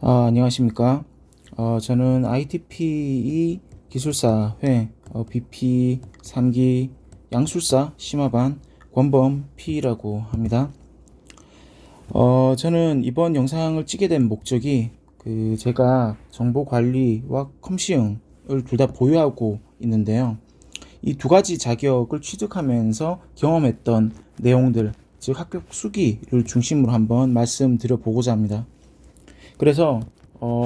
안녕하십니까. 저는 ITPE 기술사회 BP 3기 양술사 심화반 권범 P라고 합니다. 저는 이번 영상을 찍게 된 목적이 제가 정보 관리와 컴시응을 둘 다 보유하고 있는데요. 이 두 가지 자격을 취득하면서 경험했던 내용들, 즉 합격 수기를 중심으로 한번 말씀드려 보고자 합니다. 그래서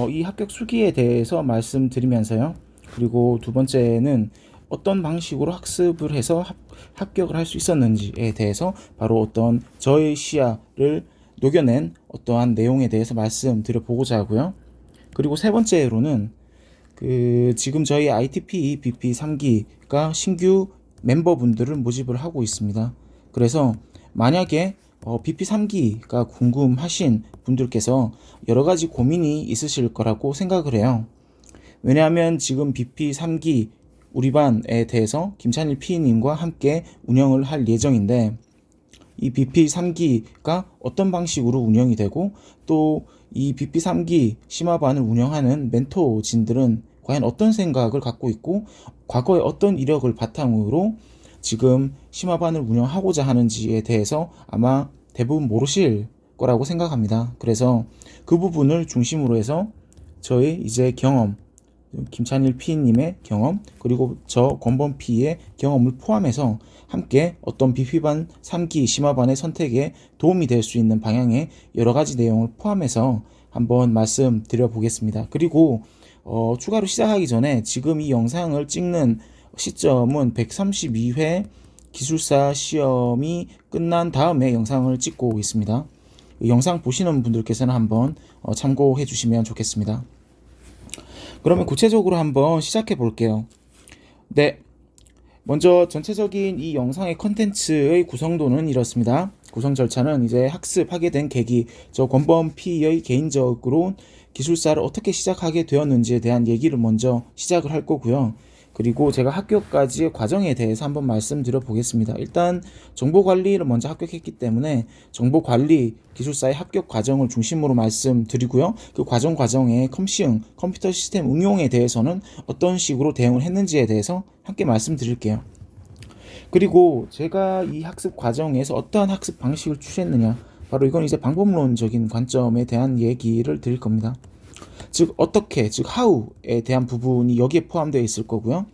이 합격 수기에 대해서 말씀드리면서요. 그리고 두 번째는 어떤 방식으로 학습을 해서 합격을 할 수 있었는지에 대해서 바로 어떤 저의 시야를 녹여낸 어떠한 내용에 대해서 말씀드려 보고자 하고요. 그리고 세 번째로는 지금 저희 ITP BP 3기가 신규 멤버분들을 모집을 하고 있습니다. 그래서 만약에 BP 3기가 궁금하신 분들께서 여러 가지 고민이 있으실 거라고 생각을 해요. 왜냐하면 지금 BP 3기 우리 반에 대해서 김찬일 PD님과 함께 운영을 할 예정인데, 이 BP 3기가 어떤 방식으로 운영이 되고 또 이 BP 3기 심화반을 운영하는 멘토진들은 과연 어떤 생각을 갖고 있고 과거에 어떤 이력을 바탕으로 지금 심화반을 운영하고자 하는지에 대해서 아마 대부분 모르실 거라고 생각합니다. 그래서 그 부분을 중심으로 해서 저의 이제 경험, 김찬일 PD님의 경험, 그리고 저 권범 P의 경험을 포함해서 함께 어떤 BP반 3기 심화반의 선택에 도움이 될 수 있는 방향의 여러 가지 내용을 포함해서 한번 말씀드려 보겠습니다. 그리고 추가로 시작하기 전에 지금 이 영상을 찍는 시점은 132회 기술사 시험이 끝난 다음에 영상을 찍고 있습니다. 영상 보시는 분들께서는 한번 참고해 주시면 좋겠습니다. 그러면 구체적으로 한번 시작해 볼게요. 네, 먼저 전체적인 이 영상의 컨텐츠의 구성도는 이렇습니다. 구성 절차는 이제 학습하게 된 계기, 저 권범 P의 개인적으로 기술사를 어떻게 시작하게 되었는지에 대한 얘기를 먼저 시작을 할 거고요. 그리고 제가 합격까지의 과정에 대해서 한번 말씀드려 보겠습니다. 일단 정보관리를 먼저 합격했기 때문에 정보관리 기술사의 합격 과정을 중심으로 말씀드리고요. 그 과정에 컴시응, 컴퓨터 시스템 응용에 대해서는 어떤 식으로 대응을 했는지에 대해서 함께 말씀드릴게요. 그리고 제가 이 학습 과정에서 어떠한 학습 방식을 취했느냐, 바로 이건 이제 방법론적인 관점에 대한 얘기를 드릴 겁니다. 즉 어떻게, 즉 how에 대한 부분이 여기에 포함되어 있을 거고요.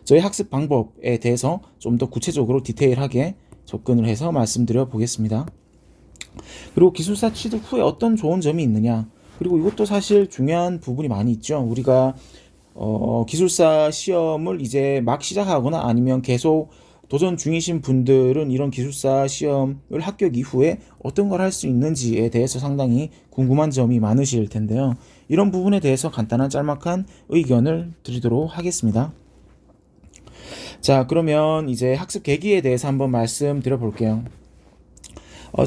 저희 학습 방법에 대해서 좀 더 구체적으로 디테일하게 접근을 해서 말씀드려 보겠습니다. 그리고 기술사 취득 후에 어떤 좋은 점이 있느냐, 그리고 이것도 사실 중요한 부분이 많이 있죠. 우리가 기술사 시험을 이제 막 시작하거나 아니면 계속 도전 중이신 분들은 이런 기술사 시험을 합격 이후에 어떤 걸 할 수 있는지에 대해서 상당히 궁금한 점이 많으실 텐데요. 이런 부분에 대해서 간단한 짤막한 의견을 드리도록 하겠습니다. 자, 그러면 이제 학습 계기에 대해서 한번 말씀드려 볼게요.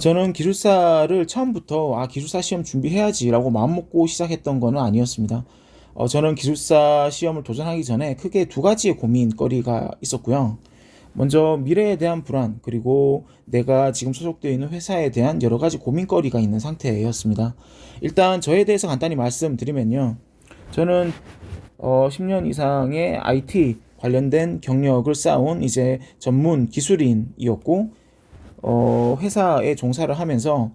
저는 기술사를 처음부터 기술사 시험 준비해야지 라고 마음먹고 시작했던 거는 아니었습니다. 저는 기술사 시험을 도전하기 전에 크게 두 가지의 고민거리가 있었고요. 먼저 미래에 대한 불안, 그리고 내가 지금 소속되어 있는 회사에 대한 여러 가지 고민거리가 있는 상태였습니다. 일단 저에 대해서 간단히 말씀드리면요. 저는 10년 이상의 IT 관련된 경력을 쌓은 이제 전문 기술인이었고, 회사에 종사를 하면서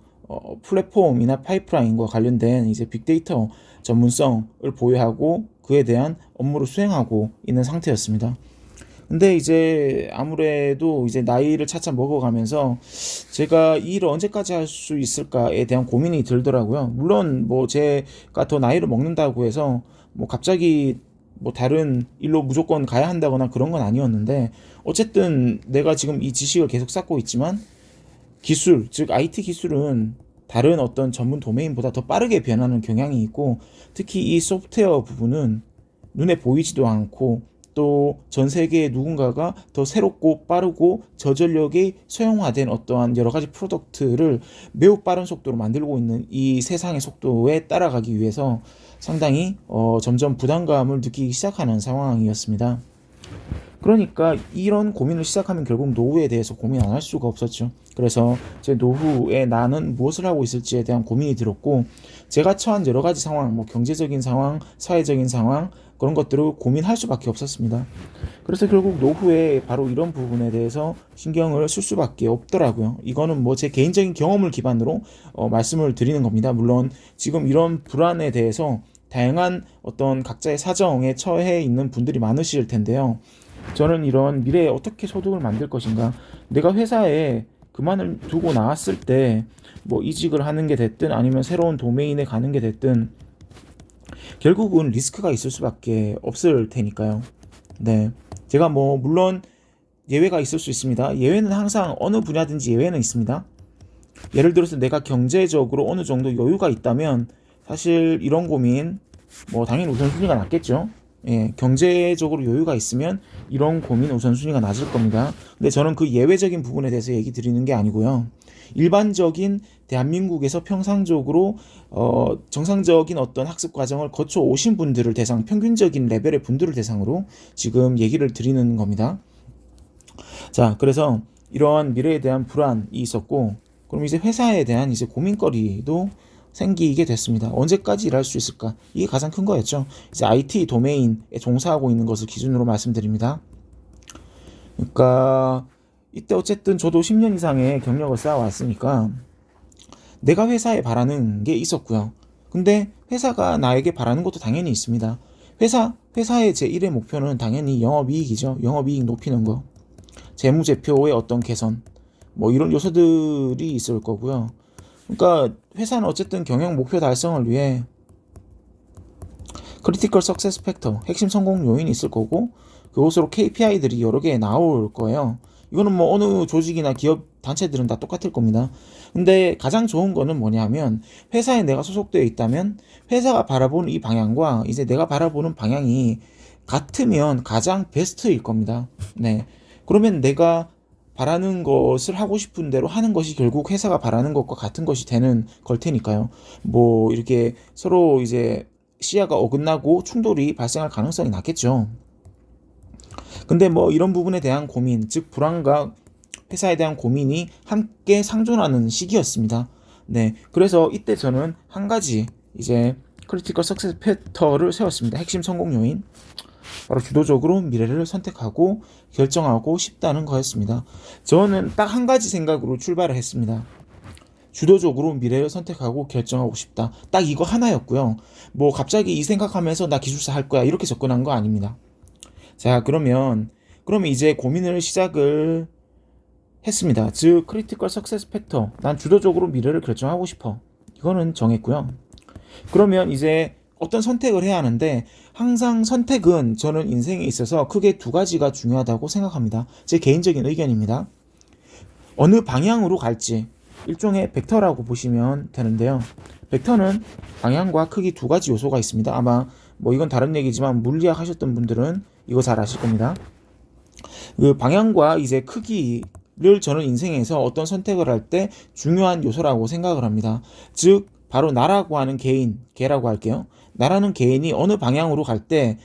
플랫폼이나 파이프라인과 관련된 이제 빅데이터 전문성을 보유하고 그에 대한 업무를 수행하고 있는 상태였습니다. 근데 이제 아무래도 이제 나이를 차차 먹어가면서 제가 이 일을 언제까지 할 수 있을까에 대한 고민이 들더라고요. 물론 뭐 제가 더 나이를 먹는다고 해서 뭐 갑자기 뭐 다른 일로 무조건 가야 한다거나 그런 건 아니었는데, 어쨌든 내가 지금 이 지식을 계속 쌓고 있지만 기술, 즉 IT 기술은 다른 어떤 전문 도메인보다 더 빠르게 변하는 경향이 있고, 특히 이 소프트웨어 부분은 눈에 보이지도 않고 또 전 세계에 누군가가 더 새롭고 빠르고 저전력이 소형화된 어떠한 여러 가지 프로덕트를 매우 빠른 속도로 만들고 있는 이 세상의 속도에 따라가기 위해서 상당히 점점 부담감을 느끼기 시작하는 상황이었습니다. 그러니까 이런 고민을 시작하면 결국 노후에 대해서 고민 안 할 수가 없었죠. 그래서 제 노후에 나는 무엇을 하고 있을지에 대한 고민이 들었고, 제가 처한 여러 가지 상황, 뭐 경제적인 상황, 사회적인 상황, 그런 것들을 고민할 수밖에 없었습니다. 그래서 결국 노후에 바로 이런 부분에 대해서 신경을 쓸 수밖에 없더라고요. 이거는 뭐 제 개인적인 경험을 기반으로 말씀을 드리는 겁니다. 물론 지금 이런 불안에 대해서 다양한 어떤 각자의 사정에 처해 있는 분들이 많으실 텐데요. 저는 이런 미래에 어떻게 소득을 만들 것인가, 내가 회사에 그만을 두고 나왔을 때 뭐 이직을 하는 게 됐든 아니면 새로운 도메인에 가는 게 됐든 결국은 리스크가 있을 수밖에 없을 테니까요. 네. 제가 뭐 물론 예외가 있을 수 있습니다. 예외는 항상 어느 분야든지 예외는 있습니다. 예를 들어서 내가 경제적으로 어느 정도 여유가 있다면 사실 이런 고민 뭐 당연히 우선순위가 낮겠죠. 예, 경제적으로 여유가 있으면 이런 고민 우선순위가 낮을 겁니다. 근데 저는 그 예외적인 부분에 대해서 얘기 드리는 게 아니고요. 일반적인 대한민국에서 평상적으로 정상적인 어떤 학습 과정을 거쳐 오신 분들을 평균적인 레벨의 분들을 대상으로 지금 얘기를 드리는 겁니다. 자, 그래서 이러한 미래에 대한 불안이 있었고, 그럼 이제 회사에 대한 이제 고민거리도 생기게 됐습니다. 언제까지 일할 수 있을까? 이게 가장 큰 거였죠. 이제 IT 도메인에 종사하고 있는 것을 기준으로 말씀드립니다. 그러니까 이때 어쨌든 저도 10년 이상의 경력을 쌓아왔으니까 내가 회사에 바라는 게 있었고요. 근데 회사가 나에게 바라는 것도 당연히 있습니다. 회사의 제1의 목표는 당연히 영업이익이죠. 영업이익 높이는 거. 재무제표의 어떤 개선. 뭐 이런 요소들이 있을 거고요. 그러니까 회사는 어쨌든 경영 목표 달성을 위해 크리티컬 석세스 팩터, 핵심 성공 요인이 있을 거고, 그것으로 KPI들이 여러 개 나올 거예요. 이거는 뭐 어느 조직이나 기업 단체들은 다 똑같을 겁니다. 근데 가장 좋은 거는 뭐냐면 회사에 내가 소속되어 있다면 회사가 바라보는 이 방향과 이제 내가 바라보는 방향이 같으면 가장 베스트일 겁니다. 네. 그러면 내가 바라는 것을 하고 싶은 대로 하는 것이 결국 회사가 바라는 것과 같은 것이 되는 걸 테니까요. 뭐 이렇게 서로 이제 시야가 어긋나고 충돌이 발생할 가능성이 낮겠죠. 근데 뭐 이런 부분에 대한 고민, 즉 불안과 회사에 대한 고민이 함께 상존하는 시기였습니다. 네, 그래서 이때 저는 한 가지 이제 크리티컬 석세스 팩터를 세웠습니다. 핵심 성공 요인. 바로 주도적으로 미래를 선택하고 결정하고 싶다는 거였습니다. 저는 딱 한 가지 생각으로 출발을 했습니다. 주도적으로 미래를 선택하고 결정하고 싶다. 딱 이거 하나였고요. 뭐 갑자기 이 생각하면서 나 기술사 할 거야 이렇게 접근한 거 아닙니다. 자, 그러면 이제 고민을 시작을 했습니다. 즉 크리티컬 석세스 팩터, 난 주도적으로 미래를 결정하고 싶어. 이거는 정했고요. 그러면 이제 어떤 선택을 해야 하는데, 항상 선택은 저는 인생에 있어서 크게 두 가지가 중요하다고 생각합니다. 제 개인적인 의견입니다. 어느 방향으로 갈지 일종의 벡터라고 보시면 되는데요. 벡터는 방향과 크기 두 가지 요소가 있습니다. 아마 뭐 이건 다른 얘기지만 물리학 하셨던 분들은 이거 잘 아실 겁니다. 그 방향과 이제 크기를 저는 인생에서 어떤 선택을 할 때 중요한 요소라고 생각을 합니다. 즉 바로 나라고 하는 개라고 할게요. 나라는 개인이 어느 방향으로 갈 때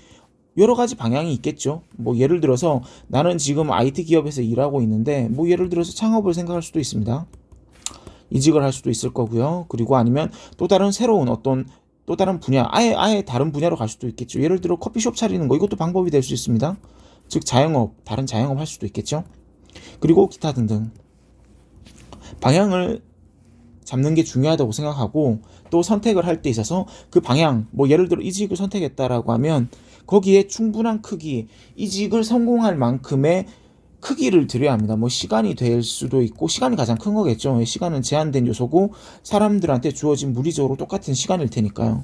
여러 가지 방향이 있겠죠. 뭐 예를 들어서 나는 지금 IT 기업에서 일하고 있는데 뭐 예를 들어서 창업을 생각할 수도 있습니다. 이직을 할 수도 있을 거고요. 그리고 아니면 또 다른 새로운 또 다른 분야, 아예 다른 분야로 갈 수도 있겠죠. 예를 들어 커피숍 차리는 거, 이것도 방법이 될 수 있습니다. 즉 다른 자영업 할 수도 있겠죠. 그리고 기타 등등. 방향을 잡는 게 중요하다고 생각하고, 또 선택을 할 때 있어서 그 방향, 뭐 예를 들어 이직을 선택했다라고 하면 거기에 충분한 크기, 이직을 성공할 만큼의 크기를 들여야 합니다. 뭐 시간이 될 수도 있고, 시간이 가장 큰 거겠죠. 시간은 제한된 요소고 사람들한테 주어진 물리적으로 똑같은 시간일 테니까요.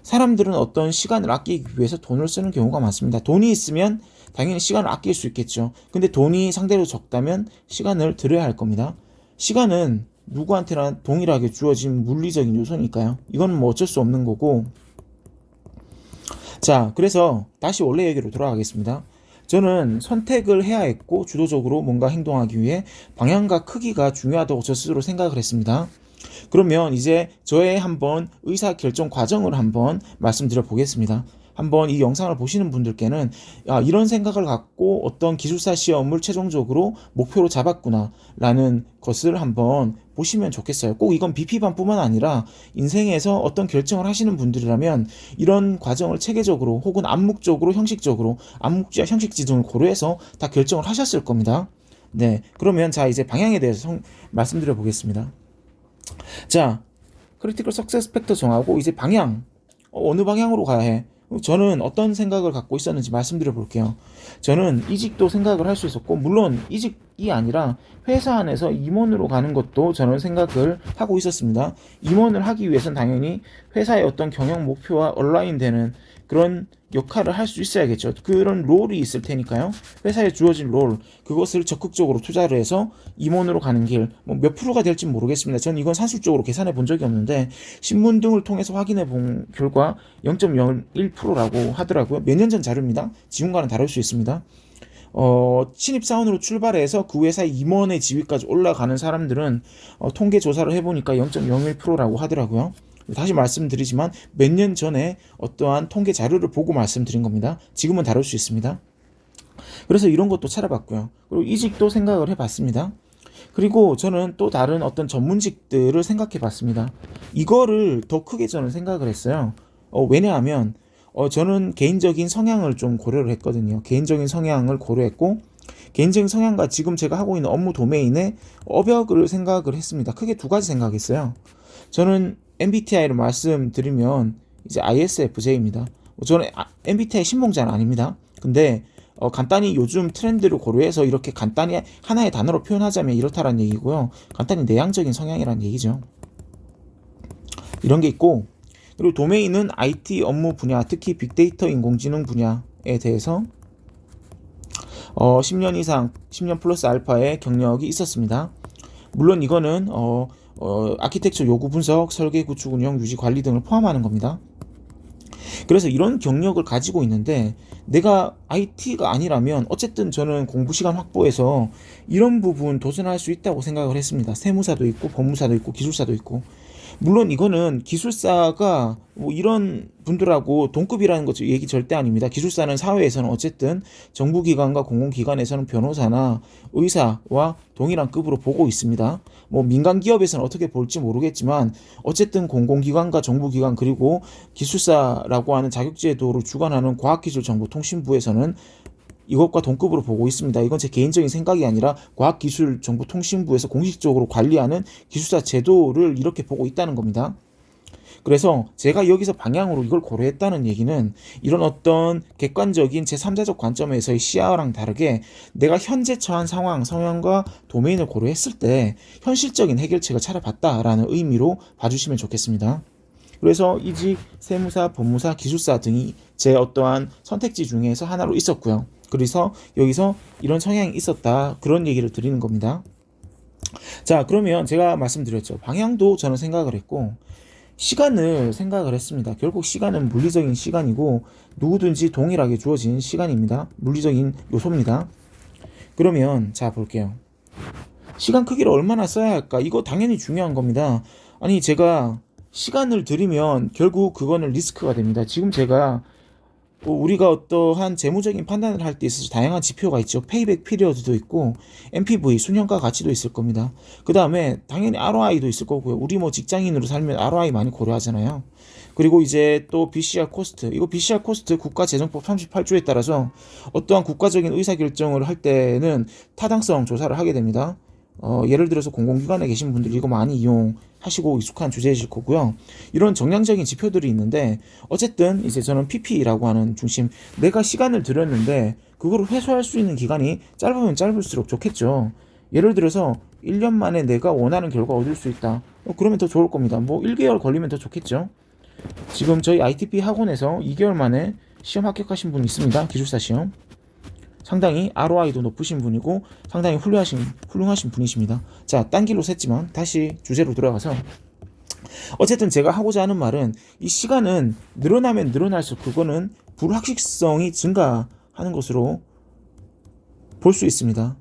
사람들은 어떤 시간을 아끼기 위해서 돈을 쓰는 경우가 많습니다. 돈이 있으면 당연히 시간을 아낄 수 있겠죠. 근데 돈이 상대로 적다면 시간을 들여야 할 겁니다. 시간은 누구한테나 동일하게 주어진 물리적인 요소니까요. 이건 뭐 어쩔 수 없는 거고. 자, 그래서 다시 원래 얘기로 돌아가겠습니다. 저는 선택을 해야 했고 주도적으로 뭔가 행동하기 위해 방향과 크기가 중요하다고 저 스스로 생각을 했습니다. 그러면 이제 저의 한번 의사결정 과정을 한번 말씀드려 보겠습니다. 한번 이 영상을 보시는 분들께는 이런 생각을 갖고 어떤 기술사 시험을 최종적으로 목표로 잡았구나 라는 것을 한번 보시면 좋겠어요. 꼭 이건 BP반뿐만 아니라 인생에서 어떤 결정을 하시는 분들이라면 이런 과정을 체계적으로 혹은 암묵적으로 형식적으로 암묵지와 형식지 등을 고려해서 다 결정을 하셨을 겁니다. 네, 그러면 자 이제 방향에 대해서 말씀드려 보겠습니다. 자, 크리티컬 석세스 팩터 정하고 이제 방향 어느 방향으로 가야 해? 저는 어떤 생각을 갖고 있었는지 말씀드려 볼게요. 저는 이직도 생각을 할 수 있었고, 물론 이직이 아니라 회사 안에서 임원으로 가는 것도 저는 생각을 하고 있었습니다. 임원을 하기 위해서는 당연히 회사의 어떤 경영 목표와 얼라인되는 그런 역할을 할 수 있어야겠죠. 그런 롤이 있을 테니까요. 회사에 주어진 롤, 그것을 적극적으로 투자를 해서 임원으로 가는 길, 몇 프로가 될지 모르겠습니다. 저는 이건 산술적으로 계산해 본 적이 없는데, 신문 등을 통해서 확인해 본 결과 0.01%라고 하더라고요. 몇 년 전 자료입니다. 지금과는 다를 수 있습니다. 신입사원으로 출발해서 그 회사의 임원의 지위까지 올라가는 사람들은 통계 조사를 해보니까 0.01%라고 하더라고요. 다시 말씀드리지만 몇 년 전에 어떠한 통계 자료를 보고 말씀드린 겁니다. 지금은 다를 수 있습니다. 그래서 이런 것도 찾아봤고요. 그리고 이직도 생각을 해봤습니다. 그리고 저는 또 다른 어떤 전문직들을 생각해 봤습니다. 이거를 더 크게 저는 생각을 했어요. 왜냐하면 저는 개인적인 성향을 좀 고려를 했거든요. 개인적인 성향을 고려했고 개인적인 성향과 지금 제가 하고 있는 업무 도메인의 업역을 생각을 했습니다. 크게 두 가지 생각했어요. 저는 MBTI를 말씀드리면 이제 ISFJ입니다. 저는 MBTI 신봉자는 아닙니다. 근데 간단히 요즘 트렌드를 고려해서 이렇게 간단히 하나의 단어로 표현하자면 이렇다라는 얘기고요. 간단히 내향적인 성향이라는 얘기죠. 이런 게 있고, 그리고 도메인은 IT 업무 분야, 특히 빅데이터 인공지능 분야에 대해서 10년 이상, 10년 플러스 알파의 경력이 있었습니다. 물론 이거는 아키텍처 요구 분석, 설계, 구축, 운영, 유지, 관리 등을 포함하는 겁니다. 그래서 이런 경력을 가지고 있는데 내가 IT가 아니라면 어쨌든 저는 공부 시간 확보해서 이런 부분 도전할 수 있다고 생각을 했습니다. 세무사도 있고 법무사도 있고 기술사도 있고, 물론 이거는 기술사가 이런 분들하고 동급이라는 것 얘기 절대 아닙니다. 기술사는 사회에서는 어쨌든 정부기관과 공공기관에서는 변호사나 의사와 동일한 급으로 보고 있습니다. 민간 기업에서는 어떻게 볼지 모르겠지만 어쨌든 공공기관과 정부기관 그리고 기술사라고 하는 자격제도를 주관하는 과학기술정보통신부에서는 이것과 동급으로 보고 있습니다. 이건 제 개인적인 생각이 아니라 과학기술정보통신부에서 공식적으로 관리하는 기술사 제도를 이렇게 보고 있다는 겁니다. 그래서 제가 여기서 방향으로 이걸 고려했다는 얘기는 이런 어떤 객관적인 제3자적 관점에서의 시야랑 다르게 내가 현재 처한 상황, 성향과 도메인을 고려했을 때 현실적인 해결책을 찾아봤다라는 의미로 봐주시면 좋겠습니다. 그래서 이직, 세무사, 법무사, 기술사 등이 제 어떠한 선택지 중에서 하나로 있었고요. 그래서 여기서 이런 성향이 있었다, 그런 얘기를 드리는 겁니다. 자, 그러면 제가 말씀드렸죠. 방향도 저는 생각을 했고 시간을 생각을 했습니다. 결국 시간은 물리적인 시간이고 누구든지 동일하게 주어진 시간입니다. 물리적인 요소입니다. 그러면 자 볼게요. 시간 크기를 얼마나 써야 할까? 이거 당연히 중요한 겁니다. 아니 제가 시간을 들이면 결국 그거는 리스크가 됩니다. 지금 제가 우리가 어떠한 재무적인 판단을 할 때 있어서 다양한 지표가 있죠. 페이백 피리어드도 있고 NPV 순현가 가치도 있을 겁니다. 그 다음에 당연히 ROI도 있을 거고요. 우리 직장인으로 살면 ROI 많이 고려하잖아요. 그리고 이제 또 BCR 코스트, 이거 BCR 코스트 국가재정법 38조에 따라서 어떠한 국가적인 의사결정을 할 때는 타당성 조사를 하게 됩니다. 예를 들어서 공공기관에 계신 분들이 이거 많이 이용하시고 익숙한 주제이실 거고요. 이런 정량적인 지표들이 있는데 어쨌든 이제 저는 PP라고 하는 중심, 내가 시간을 들였는데 그거를 회수할 수 있는 기간이 짧으면 짧을수록 좋겠죠. 예를 들어서 1년 만에 내가 원하는 결과 얻을 수 있다. 그러면 더 좋을 겁니다. 1개월 걸리면 더 좋겠죠. 지금 저희 ITP 학원에서 2개월 만에 시험 합격하신 분 있습니다. 기술사 시험. 상당히 ROI도 높으신 분이고 상당히 훌륭하신 분이십니다. 자, 딴 길로 샜지만 다시 주제로 돌아가서 어쨌든 제가 하고자 하는 말은 이 시간은 늘어나면 늘어날수록 그거는 불확실성이 증가하는 것으로 볼 수 있습니다.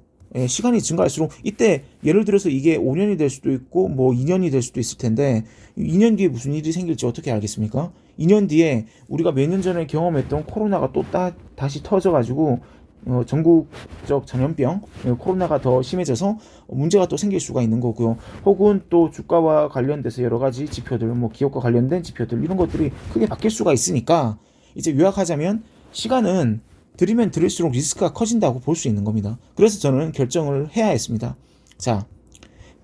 시간이 증가할수록 이때 예를 들어서 이게 5년이 될 수도 있고 뭐 2년이 될 수도 있을 텐데 2년 뒤에 무슨 일이 생길지 어떻게 알겠습니까? 2년 뒤에 우리가 몇 년 전에 경험했던 코로나가 또 다시 터져가지고 전국적 전염병 코로나가 더 심해져서 문제가 또 생길 수가 있는 거고요. 혹은 또 주가와 관련돼서 여러 가지 지표들, 뭐 기업과 관련된 지표들 이런 것들이 크게 바뀔 수가 있으니까 이제 요약하자면 시간은 들이면 들일수록 리스크가 커진다고 볼 수 있는 겁니다. 그래서 저는 결정을 해야 했습니다. 자,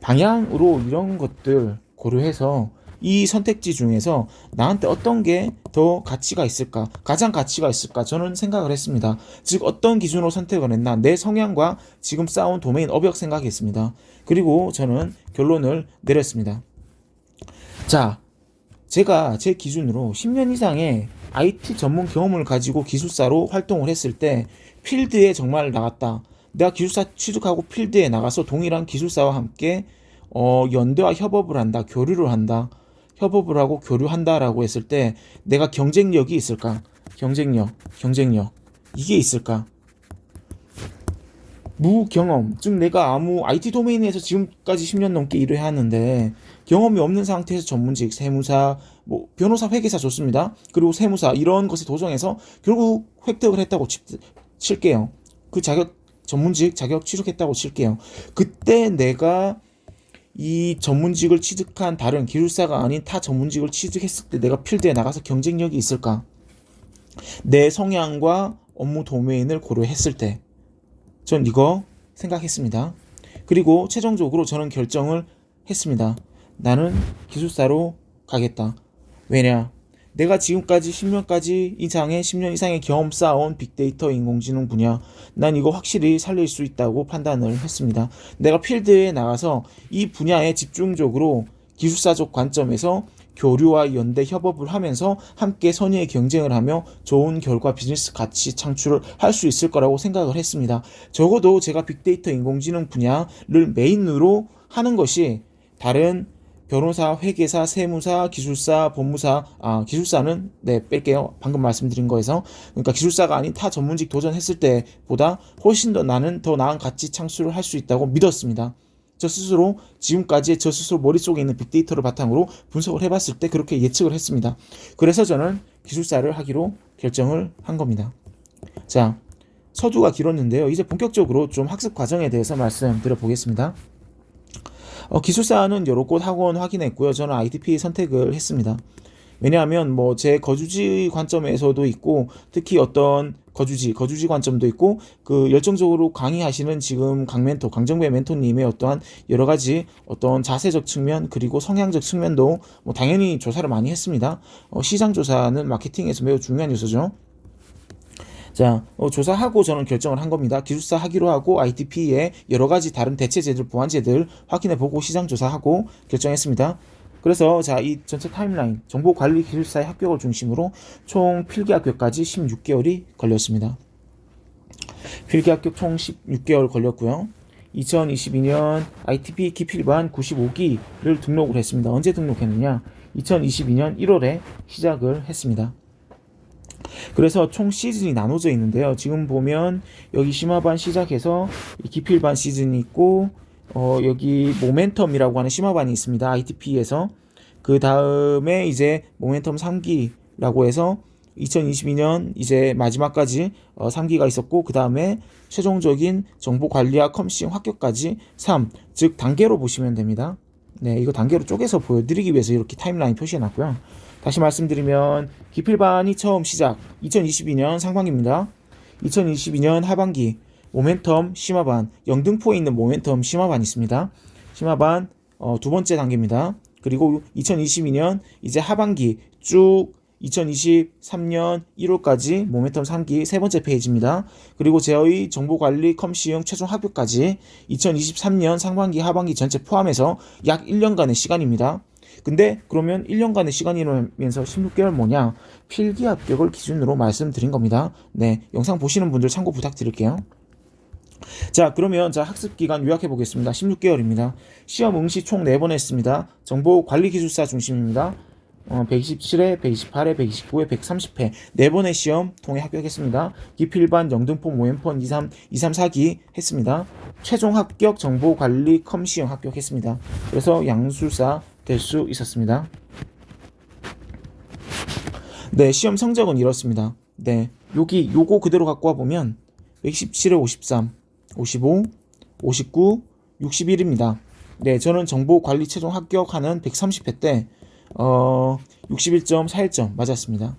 방향으로 이런 것들 고려해서 이 선택지 중에서 나한테 어떤 게 더 가치가 있을까, 가장 가치가 있을까 저는 생각을 했습니다. 즉 어떤 기준으로 선택을 했나, 내 성향과 지금 쌓아온 도메인 업역 생각했습니다. 그리고 저는 결론을 내렸습니다. 자, 제가 제 기준으로 10년 이상의 IT 전문 경험을 가지고 기술사로 활동을 했을 때 필드에 정말 나갔다. 내가 기술사 취득하고 필드에 나가서 동일한 기술사와 함께 연대와 협업을 한다, 교류를 한다, 협업을 하고 교류한다라고 했을 때 내가 경쟁력이 있을까? 경쟁력 이게 있을까? 무경험, 즉 내가 아무 IT 도메인에서 지금까지 10년 넘게 일을 해왔는데 경험이 없는 상태에서 전문직, 세무사, 뭐 변호사, 회계사 좋습니다. 그리고 세무사 이런 것에 도전해서 결국 획득을 했다고 칠게요. 그 자격 전문직 자격 취득했다고 칠게요. 그때 내가 이 전문직을 취득한 다른 기술사가 아닌 타 전문직을 취득했을 때 내가 필드에 나가서 경쟁력이 있을까? 내 성향과 업무 도메인을 고려했을 때 전 이거 생각했습니다. 그리고 최종적으로 저는 결정을 했습니다. 나는 기술사로 가겠다. 왜냐? 내가 지금까지 10년 이상의 경험 쌓아온 빅데이터 인공지능 분야, 난 이거 확실히 살릴 수 있다고 판단을 했습니다. 내가 필드에 나가서 이 분야에 집중적으로 기술사적 관점에서 교류와 연대 협업을 하면서 함께 선의의 경쟁을 하며 좋은 결과 비즈니스 가치 창출을 할 수 있을 거라고 생각을 했습니다. 적어도 제가 빅데이터 인공지능 분야를 메인으로 하는 것이 다른 변호사, 회계사, 세무사, 기술사, 법무사, 기술사는 뺄게요. 방금 말씀드린 거에서. 그러니까 기술사가 아닌 타 전문직 도전했을 때보다 훨씬 더 나는 더 나은 가치 창출을 할 수 있다고 믿었습니다. 저 스스로 지금까지 저 스스로 머릿속에 있는 빅데이터를 바탕으로 분석을 해봤을 때 그렇게 예측을 했습니다. 그래서 저는 기술사를 하기로 결정을 한 겁니다. 자, 서두가 길었는데요. 이제 본격적으로 좀 학습 과정에 대해서 말씀드려 보겠습니다. 기술사는 여러 곳 학원 확인했고요. 저는 ITP 선택을 했습니다. 왜냐하면 뭐 제 거주지 관점에서도 있고 특히 어떤 거주지 관점도 있고 그 열정적으로 강의하시는 지금 강정배 멘토님의 어떠한 여러 가지 어떤 자세적 측면 그리고 성향적 측면도 뭐 당연히 조사를 많이 했습니다. 시장 조사는 마케팅에서 매우 중요한 요소죠. 자, 조사하고 저는 결정을 한 겁니다. 기술사 하기로 하고 ITP의 여러 가지 다른 대체제들, 보완제들 확인해보고 시장 조사하고 결정했습니다. 그래서 자, 이 전체 타임라인, 정보관리 기술사의 합격을 중심으로 총 필기 합격까지 16개월이 걸렸습니다. 필기 합격 총 16개월 걸렸고요. 2022년 ITP 기필반 95기를 등록을 했습니다. 언제 등록했느냐? 2022년 1월에 시작을 했습니다. 그래서 총 시즌이 나눠져 있는데요. 지금 보면 여기 심화반 시작해서 기필반 시즌이 있고 여기 모멘텀이라고 하는 심화반이 있습니다. ITP에서. 그 다음에 이제 모멘텀 3기라고 해서 2022년 이제 마지막까지 3기가 있었고 그 다음에 최종적인 정보관리와 컴싱 합격까지 3, 즉 단계로 보시면 됩니다. 네, 이거 단계로 쪼개서 보여드리기 위해서 이렇게 타임라인 표시해놨고요. 다시 말씀드리면 기필반이 처음 시작 2022년 상반기입니다. 2022년 하반기 모멘텀 심화반, 영등포에 있는 모멘텀 심화반이 있습니다. 심화반 두 번째 단계입니다. 그리고 2022년 이제 하반기 쭉 2023년 1월까지 모멘텀 3기 세 번째 페이지입니다. 그리고 저희 정보관리 컴시용 최종 합격까지 2023년 상반기 하반기 전체 포함해서 약 1년간의 시간입니다. 근데 그러면 1년간의 시간이면서 16개월 뭐냐? 필기 합격을 기준으로 말씀드린 겁니다. 네, 영상 보시는 분들 참고 부탁드릴게요. 자, 그러면 학습 기간 요약해 보겠습니다. 16개월입니다. 시험 응시 총 4번 했습니다. 정보관리기술사 중심입니다. 127회, 128회, 129회, 130회 4번의 시험 통해 합격했습니다. 기필반, 영등포, 모엠폰 23, 4기 했습니다. 최종 합격 정보관리 컴 시험 합격했습니다. 그래서 양술사 될 수 있었습니다. 네, 시험 성적은 이렇습니다. 네, 요거 그대로 갖고 와보면 117에 53, 55, 59, 61입니다. 네, 저는 정보관리 최종 합격하는 130회 때 61.41점 맞았습니다.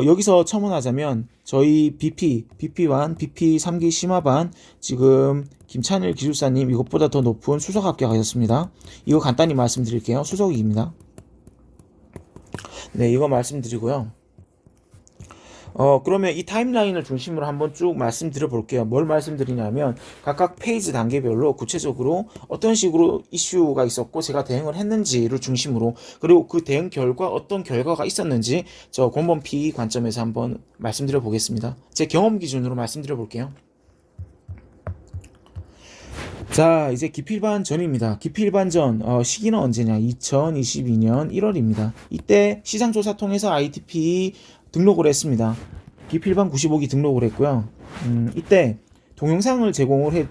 여기서 첨언하자면 저희 BP1, BP 3기 심화반 지금 김찬일 기술사님 이것보다 더 높은 수석 합격하셨습니다. 이거 간단히 말씀드릴게요. 수석입니다. 네, 이거 말씀드리고요. 그러면 이 타임라인을 중심으로 한번 쭉 말씀드려 볼게요. 뭘 말씀드리냐면 각각 페이지 단계별로 구체적으로 어떤 식으로 이슈가 있었고 제가 대응을 했는지를 중심으로, 그리고 그 대응 결과 어떤 결과가 있었는지 저 공범 PE 관점에서 한번 말씀드려 보겠습니다. 제 경험 기준으로 말씀드려 볼게요. 자, 이제 기필반 전입니다. 기필반 전 시기는 언제냐? 2022년 1월입니다. 이때 시장조사 통해서 ITP 등록을 했습니다. 기필반 95기 등록을 했고요. 이때 동영상을 제공을 해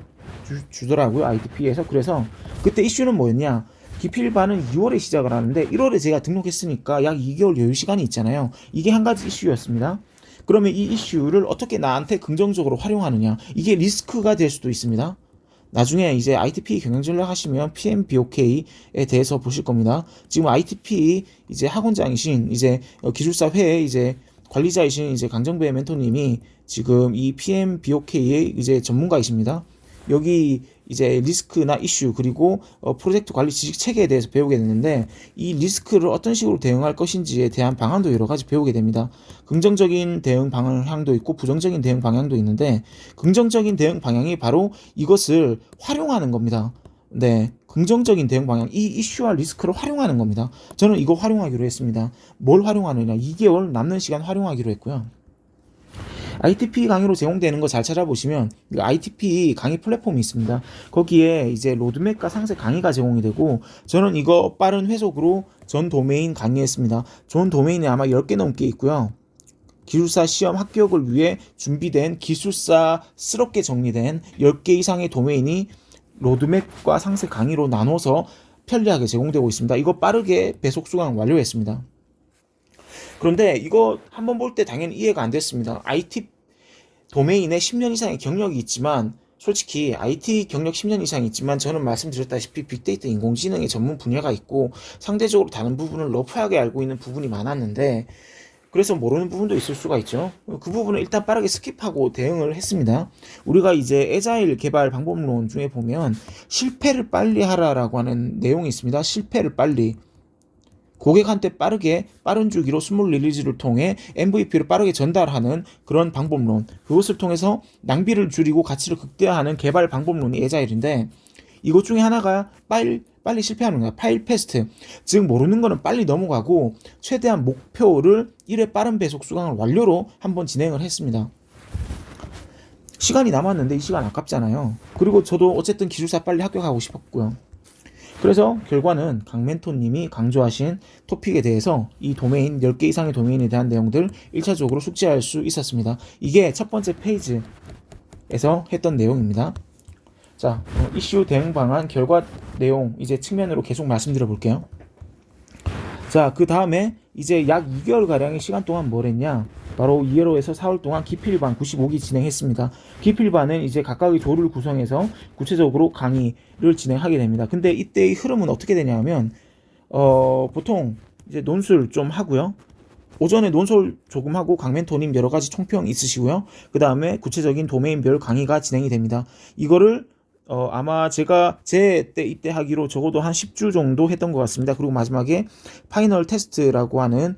주더라고요, ITP에서. 그래서 그때 이슈는 뭐였냐? 기필반은 2월에 시작을 하는데 1월에 제가 등록했으니까 약 2개월 여유 시간이 있잖아요. 이게 한 가지 이슈였습니다. 그러면 이 이슈를 어떻게 나한테 긍정적으로 활용하느냐? 이게 리스크가 될 수도 있습니다. 나중에 이제 ITP 경영전략 하시면 PMBOK에 대해서 보실 겁니다. 지금 ITP 이제 학원장이신 이제 기술사 회의 이제 관리자이신 이제 강정배 멘토님이 지금 이 PMBOK의 이제 전문가이십니다. 여기 이제 리스크나 이슈 그리고 프로젝트 관리 지식 체계에 대해서 배우게 되는데 이 리스크를 어떤 식으로 대응할 것인지에 대한 방안도 여러 가지 배우게 됩니다. 긍정적인 대응 방향도 있고 부정적인 대응 방향도 있는데 긍정적인 대응 방향이 바로 이것을 활용하는 겁니다. 네, 긍정적인 대응 방향, 이 이슈와 리스크를 활용하는 겁니다. 저는 이거 활용하기로 했습니다. 뭘 활용하느냐? 2개월 남는 시간 활용하기로 했고요. ITP 강의로 제공되는 거 잘 찾아보시면 ITP 강의 플랫폼이 있습니다. 거기에 이제 로드맵과 상세 강의가 제공이 되고 저는 이거 빠른 회속으로 전 도메인 강의했습니다. 전 도메인이 아마 10개 넘게 있고요. 기술사 시험 합격을 위해 준비된 기술사스럽게 정리된 10개 이상의 도메인이 로드맵과 상세 강의로 나눠서 편리하게 제공되고 있습니다. 이거 빠르게 배속 수강 완료했습니다. 그런데 이거 한번 볼 때 당연히 이해가 안 됐습니다. IT 도메인에 10년 이상의 경력이 있지만 솔직히 IT 경력 10년 이상 있지만 저는 말씀드렸다시피 빅데이터 인공지능의 전문 분야가 있고 상대적으로 다른 부분을 러프하게 알고 있는 부분이 많았는데 그래서 모르는 부분도 있을 수가 있죠. 그 부분을 일단 빠르게 스킵하고 대응을 했습니다. 우리가 이제 애자일 개발 방법론 중에 보면 실패를 빨리 하라라고 하는 내용이 있습니다. 실패를 빨리. 고객한테 빠른 주기로 스몰 릴리즈를 통해 MVP를 빠르게 전달하는 그런 방법론, 그것을 통해서 낭비를 줄이고 가치를 극대화하는 개발 방법론이 애자일인데 이것 중에 하나가 빨리 실패하는 거야. 파일 패스트. 즉 모르는 거는 빨리 넘어가고 최대한 목표를 1회 빠른 배속 수강을 완료로 한번 진행을 했습니다. 시간이 남았는데 이 시간 아깝잖아요. 그리고 저도 어쨌든 기술사 빨리 합격하고 싶었고요. 그래서 결과는 강 멘토님이 강조하신 토픽에 대해서 이 도메인 10개 이상의 도메인에 대한 내용들 1차적으로 숙지할 수 있었습니다. 이게 첫 번째 페이지에서 했던 내용입니다. 자, 이슈 대응 방안 결과 내용 이제 측면으로 계속 말씀드려 볼게요. 자, 그 다음에 이제 약 2개월가량의 시간 동안 뭘 했냐? 바로 2월에서 4월 동안 기필반 95기 진행했습니다. 기필반은 이제 각각의 조를 구성해서 구체적으로 강의를 진행하게 됩니다. 근데 이때의 흐름은 어떻게 되냐면 보통 이제 논술 좀 하고요. 오전에 논술 조금 하고 강멘토님 여러 가지 총평 있으시고요. 그 다음에 구체적인 도메인별 강의가 진행이 됩니다. 이거를 아마 제가 이때 하기로 적어도 한 10주 정도 했던 것 같습니다. 그리고 마지막에 파이널 테스트라고 하는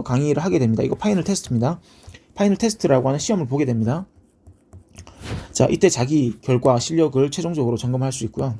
강의를 하게 됩니다. 이거 파이널 테스트입니다. 파이널 테스트라고 하는 시험을 보게 됩니다. 자, 이때 자기 결과 실력을 최종적으로 점검할 수 있고요.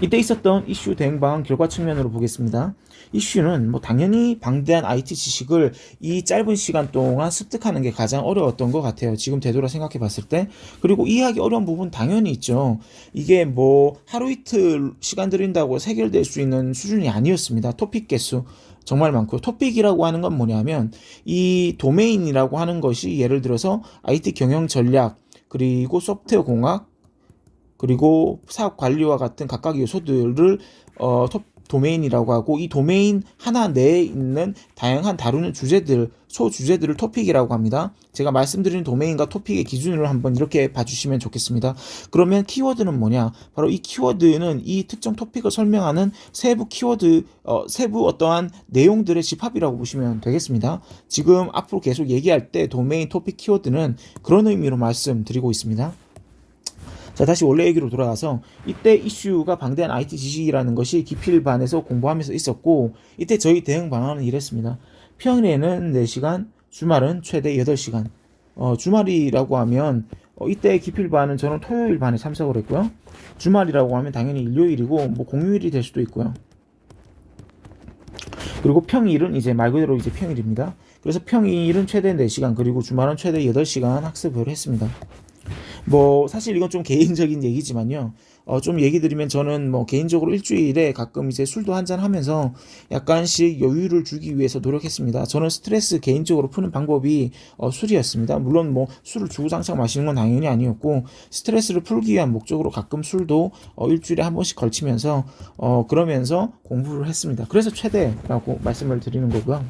이때 있었던 이슈 대응 방안 결과 측면으로 보겠습니다. 이슈는 뭐 당연히 방대한 IT 지식을 이 짧은 시간 동안 습득하는 게 가장 어려웠던 것 같아요. 지금 되돌아 생각해 봤을 때. 그리고 이해하기 어려운 부분 당연히 있죠. 이게 뭐 하루 이틀 시간 들인다고 해결될 수 있는 수준이 아니었습니다. 토픽 개수 정말 많고요. 토픽이라고 하는 건 뭐냐면 이 도메인이라고 하는 것이 예를 들어서 IT 경영 전략, 그리고 소프트웨어 공학, 그리고 사업 관리와 같은 각각의 요소들을 도메인이라고 하고, 이 도메인 하나 내에 있는 다양한 다루는 주제들, 소주제들을 토픽이라고 합니다. 제가 말씀드린 도메인과 토픽의 기준으로 한번 이렇게 봐주시면 좋겠습니다. 그러면 키워드는 뭐냐? 바로 이 키워드는 이 특정 토픽을 설명하는 세부 키워드, 세부 어떠한 내용들의 집합이라고 보시면 되겠습니다. 지금 앞으로 계속 얘기할 때 도메인, 토픽, 키워드는 그런 의미로 말씀드리고 있습니다. 자, 다시 원래 얘기로 돌아가서 이때 이슈가 방대한 IT 지식이라는 것이 기필반에서 공부하면서 있었고, 이때 저희 대응 방안은 이랬습니다. 평일에는 4시간, 주말은 최대 8시간. 주말이라고 하면 이때 기필반은 저는 토요일 반에 참석을 했고요. 주말이라고 하면 당연히 일요일이고 뭐 공휴일이 될 수도 있고요. 그리고 평일은 이제 말 그대로 이제 평일입니다. 그래서 평일은 최대 4시간, 그리고 주말은 최대 8시간 학습을 했습니다. 뭐 사실 이건 좀 개인적인 얘기지만요. 좀 얘기 드리면 저는 뭐 개인적으로 일주일에 가끔 이제 술도 한잔 하면서 약간씩 여유를 주기 위해서 노력했습니다. 저는 스트레스 개인적으로 푸는 방법이 술이었습니다. 물론 뭐 술을 주구장창 마시는 건 당연히 아니었고, 스트레스를 풀기 위한 목적으로 가끔 술도 일주일에 한 번씩 걸치면서 그러면서 공부를 했습니다. 그래서 최대라고 말씀을 드리는 거고요.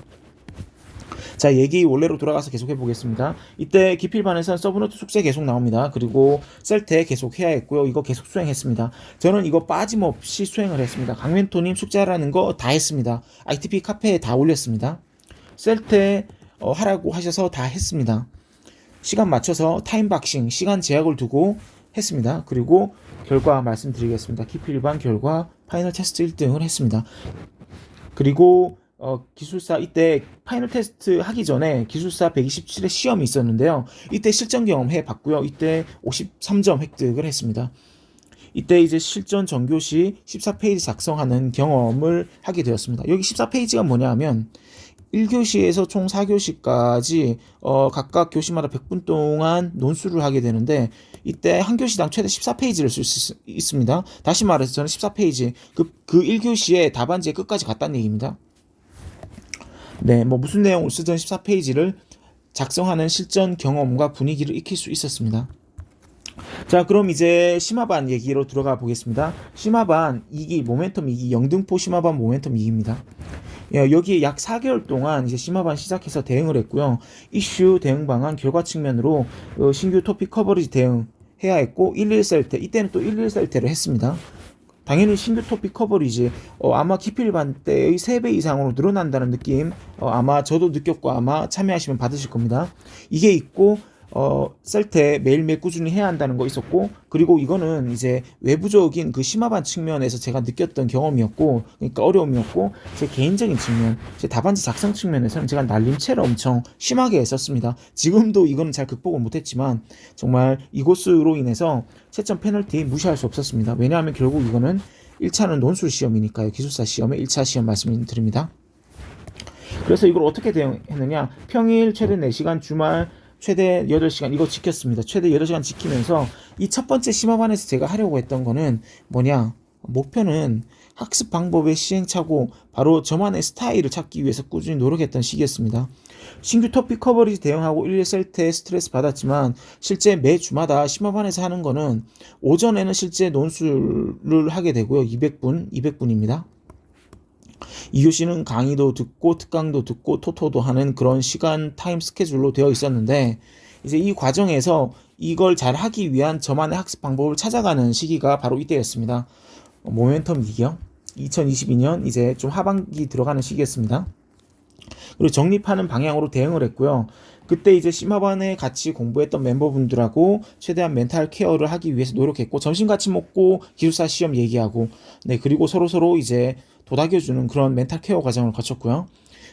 자, 얘기 원래로 돌아가서 계속 해보겠습니다. 이때 기필반에서는 서브노트 숙제 계속 나옵니다. 그리고 셀테 계속 해야 했고요. 이거 계속 수행했습니다. 저는 이거 빠짐없이 수행을 했습니다. 강멘토님 숙제하라는 거 다 했습니다. ITP 카페에 다 올렸습니다. 셀테 하라고 하셔서 다 했습니다. 시간 맞춰서 타임박싱, 시간 제약을 두고 했습니다. 그리고 결과 말씀드리겠습니다. 기필반 결과 파이널 테스트 1등을 했습니다. 그리고 기술사 이때 파이널 테스트 하기 전에 기술사 127의 시험이 있었는데요. 이때 실전 경험 해봤고요. 이때 53점 획득을 했습니다. 이때 이제 실전 전교시 14페이지 작성하는 경험을 하게 되었습니다. 여기 14페이지가 뭐냐 하면 1교시에서 총 4교시까지 각각 교시마다 100분 동안 논술을 하게 되는데, 이때 한 교시당 최대 14페이지를 쓸 수 있습니다. 다시 말해서 저는 14페이지 그 1교시에 답안지의 끝까지 갔다는 얘기입니다. 네, 뭐 무슨 내용을 쓰던 14페이지를 작성하는 실전 경험과 분위기를 익힐 수 있었습니다. 자, 그럼 이제 심화반 얘기로 들어가 보겠습니다. 심화반 2기 모멘텀 2기 영등포 심화반 모멘텀 2기입니다. 여기에 약 4개월 동안 이제 심화반 시작해서 대응을 했고요. 이슈 대응 방안 결과 측면으로 신규 토픽 커버리지 대응 해야 했고, 11셀테 이때는 또 11셀테를 했습니다. 당연히 신규 토픽 커버리지 아마 기필반 때의 3배 이상으로 늘어난다는 느낌 아마 저도 느꼈고 아마 참여하시면 받으실 겁니다. 이게 있고 셀테 매일매일 꾸준히 해야 한다는 거 있었고, 그리고 이거는 이제 외부적인 그 심화반 측면에서 제가 느꼈던 경험이었고, 그러니까 어려움이었고, 제 개인적인 측면, 제 답안지 작성 측면에서는 제가 날림체를 엄청 심하게 했었습니다. 지금도 이거는 잘 극복을 못했지만 정말 이것으로 인해서 채점 페널티 무시할 수 없었습니다. 왜냐하면 결국 이거는 1차는 논술 시험이니까요. 기술사 시험의 1차 시험 말씀드립니다. 그래서 이걸 어떻게 대응했느냐, 평일 최대 4시간, 주말 최대 8시간 이거 지켰습니다. 최대 8시간 지키면서 이 첫 번째 심화반에서 제가 하려고 했던 거는 뭐냐, 목표는 학습 방법의 시행착오, 바로 저만의 스타일을 찾기 위해서 꾸준히 노력했던 시기였습니다. 신규 토픽 커버리지 대응하고 1셀때 스트레스 받았지만 실제 매 주마다 심화반에서 하는 거는 오전에는 실제 논술을 하게 되고요. 200분입니다. 2교시는 강의도 듣고 특강도 듣고 토토도 하는 그런 시간 타임 스케줄로 되어 있었는데, 이제 이 과정에서 이걸 잘 하기 위한 저만의 학습 방법을 찾아가는 시기가 바로 이때였습니다. 모멘텀 2기요. 2022년 이제 좀 하반기 들어가는 시기였습니다. 그리고 정립하는 방향으로 대응을 했고요. 그때 이제 심화반에 같이 공부했던 멤버분들하고 최대한 멘탈 케어를 하기 위해서 노력했고, 점심 같이 먹고 기술사 시험 얘기하고, 네, 그리고 서로 이제 도닥여주는 그런 멘탈 케어 과정을 거쳤고요.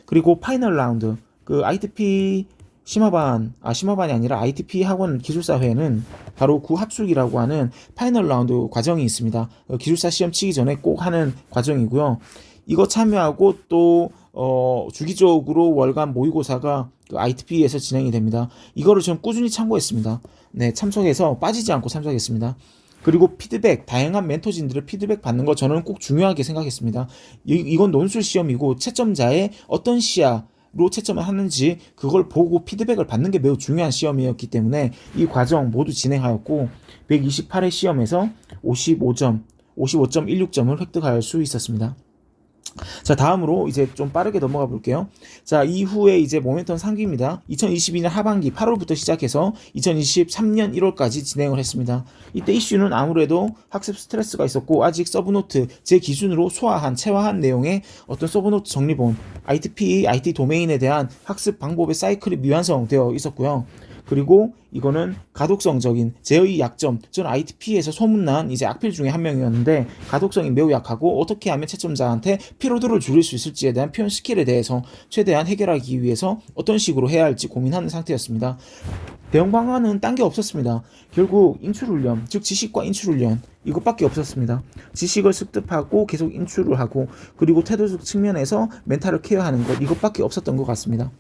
그리고 파이널 라운드, 그 ITP 심화반이 아니라 ITP 학원 기술사회는 바로 구합숙이라고 하는 파이널 라운드 과정이 있습니다. 기술사 시험 치기 전에 꼭 하는 과정이고요. 이거 참여하고 또 주기적으로 월간 모의고사가 그 ITP에서 진행이 됩니다. 이거를 좀 꾸준히 참고했습니다. 네, 참석해서 빠지지 않고 참석했습니다. 그리고 피드백, 다양한 멘토진들의 피드백 받는 거 저는 꼭 중요하게 생각했습니다. 이건 논술 시험이고 채점자의 어떤 시야로 채점을 하는지 그걸 보고 피드백을 받는 게 매우 중요한 시험이었기 때문에 이 과정 모두 진행하였고 128회 시험에서 55점, 55.16점을 획득할 수 있었습니다. 자, 다음으로 이제 좀 빠르게 넘어가 볼게요. 자, 이후에 이제 모멘텀 3기입니다. 2022년 하반기 8월부터 시작해서 2023년 1월까지 진행을 했습니다. 이때 이슈는 아무래도 학습 스트레스가 있었고 아직 서브노트 제 기준으로 체화한 내용의 어떤 서브노트 정리본, IT 도메인에 대한 학습 방법의 사이클이 미완성되어 있었고요. 그리고 이거는 가독성적인 제의 약점, 저는 ITP에서 소문난 이제 악필 중에 한 명이었는데 가독성이 매우 약하고 어떻게 하면 채점자한테 피로도를 줄일 수 있을지에 대한 표현 스킬에 대해서 최대한 해결하기 위해서 어떤 식으로 해야 할지 고민하는 상태였습니다. 대응 방안은 딴 게 없었습니다. 결국 인출훈련, 즉 지식과 인출훈련 이것밖에 없었습니다. 지식을 습득하고 계속 인출을 하고 그리고 태도적 측면에서 멘탈을 케어하는 것 이것밖에 없었던 것 같습니다.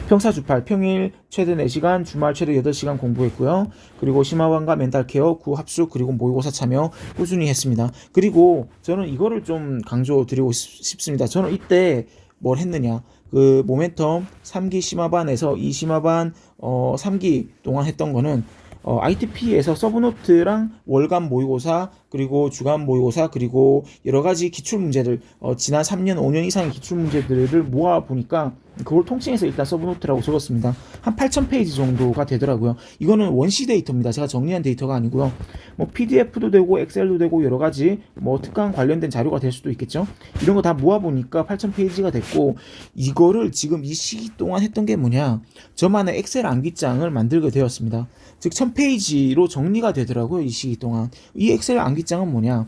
평사주팔, 평일 최대 4시간, 주말 최대 8시간 공부했고요. 그리고 심화반과 멘탈케어, 구합숙, 그리고 모의고사 참여 꾸준히 했습니다. 그리고 저는 이거를 좀 강조드리고 싶습니다. 저는 이때 뭘 했느냐. 그 모멘텀 3기 심화반에서 이 심화반 3기 동안 했던 거는 ITP에서 서브노트랑 월간 모의고사 그리고 주간 모의고사 그리고 여러 가지 기출 문제들 지난 3년 5년 이상의 기출 문제들을 모아 보니까 그걸 통칭해서 일단 서브노트라고 적었습니다. 한 8,000페이지 정도가 되더라고요. 이거는 원시 데이터입니다. 제가 정리한 데이터가 아니고요. 뭐 PDF도 되고 엑셀도 되고 여러 가지 뭐 특강 관련된 자료가 될 수도 있겠죠. 이런 거 다 모아 보니까 8,000페이지가 됐고 이거를 지금 이 시기 동안 했던 게 뭐냐? 저만의 엑셀 암기장을 만들게 되었습니다. 즉 1,000페이지로 정리가 되더라고요. 이 시기 동안. 이 엑셀 암기장은 뭐냐?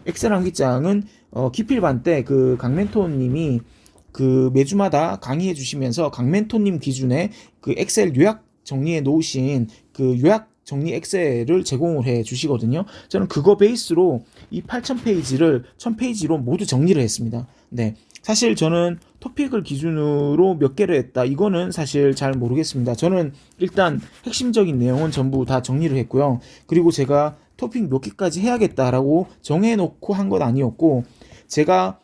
엑셀 암기장은 기필반 때 그 강멘토님이 그 매주마다 강의해 주시면서 강멘토님 기준의 그 엑셀 요약 정리해 놓으신 그 요약 정리 엑셀을 제공을 해 주시거든요. 저는 그거 베이스로 이 8,000페이지를 1,000페이지로 모두 정리를 했습니다. 네. 사실 저는 토픽을 기준으로 몇 개를 했다. 이거는 사실 잘 모르겠습니다. 저는 일단 핵심적인 내용은 전부 다 정리를 했고요. 그리고 제가 토픽 몇 개까지 해야겠다라고 정해놓고 한 건 아니었고 제가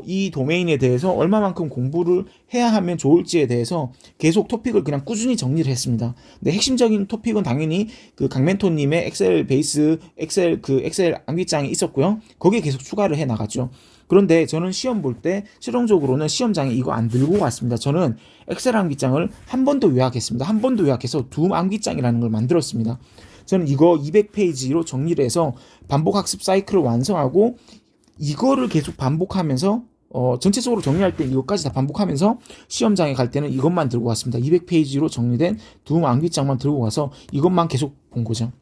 이 도메인에 대해서 얼마만큼 공부를 해야 하면 좋을지에 대해서 계속 토픽을 그냥 꾸준히 정리를 했습니다. 근데 핵심적인 토픽은 당연히 그 강멘토님의 엑셀 베이스, 엑셀 암기장이 있었고요. 거기에 계속 추가를 해 나갔죠. 그런데 저는 시험 볼 때 최종적으로는 시험장에 이거 안 들고 갔습니다. 저는 엑셀 암기장을 한 번 더 요약했습니다. 한 번 더 요약해서 둠 암기장이라는 걸 만들었습니다. 저는 이거 200페이지로 정리를 해서 반복 학습 사이클을 완성하고 이거를 계속 반복하면서 전체적으로 정리할 때 이것까지 다 반복하면서 시험장에 갈 때는 이것만 들고 갔습니다. 200페이지로 정리된 둠 암기장만 들고 가서 이것만 계속 본 거죠.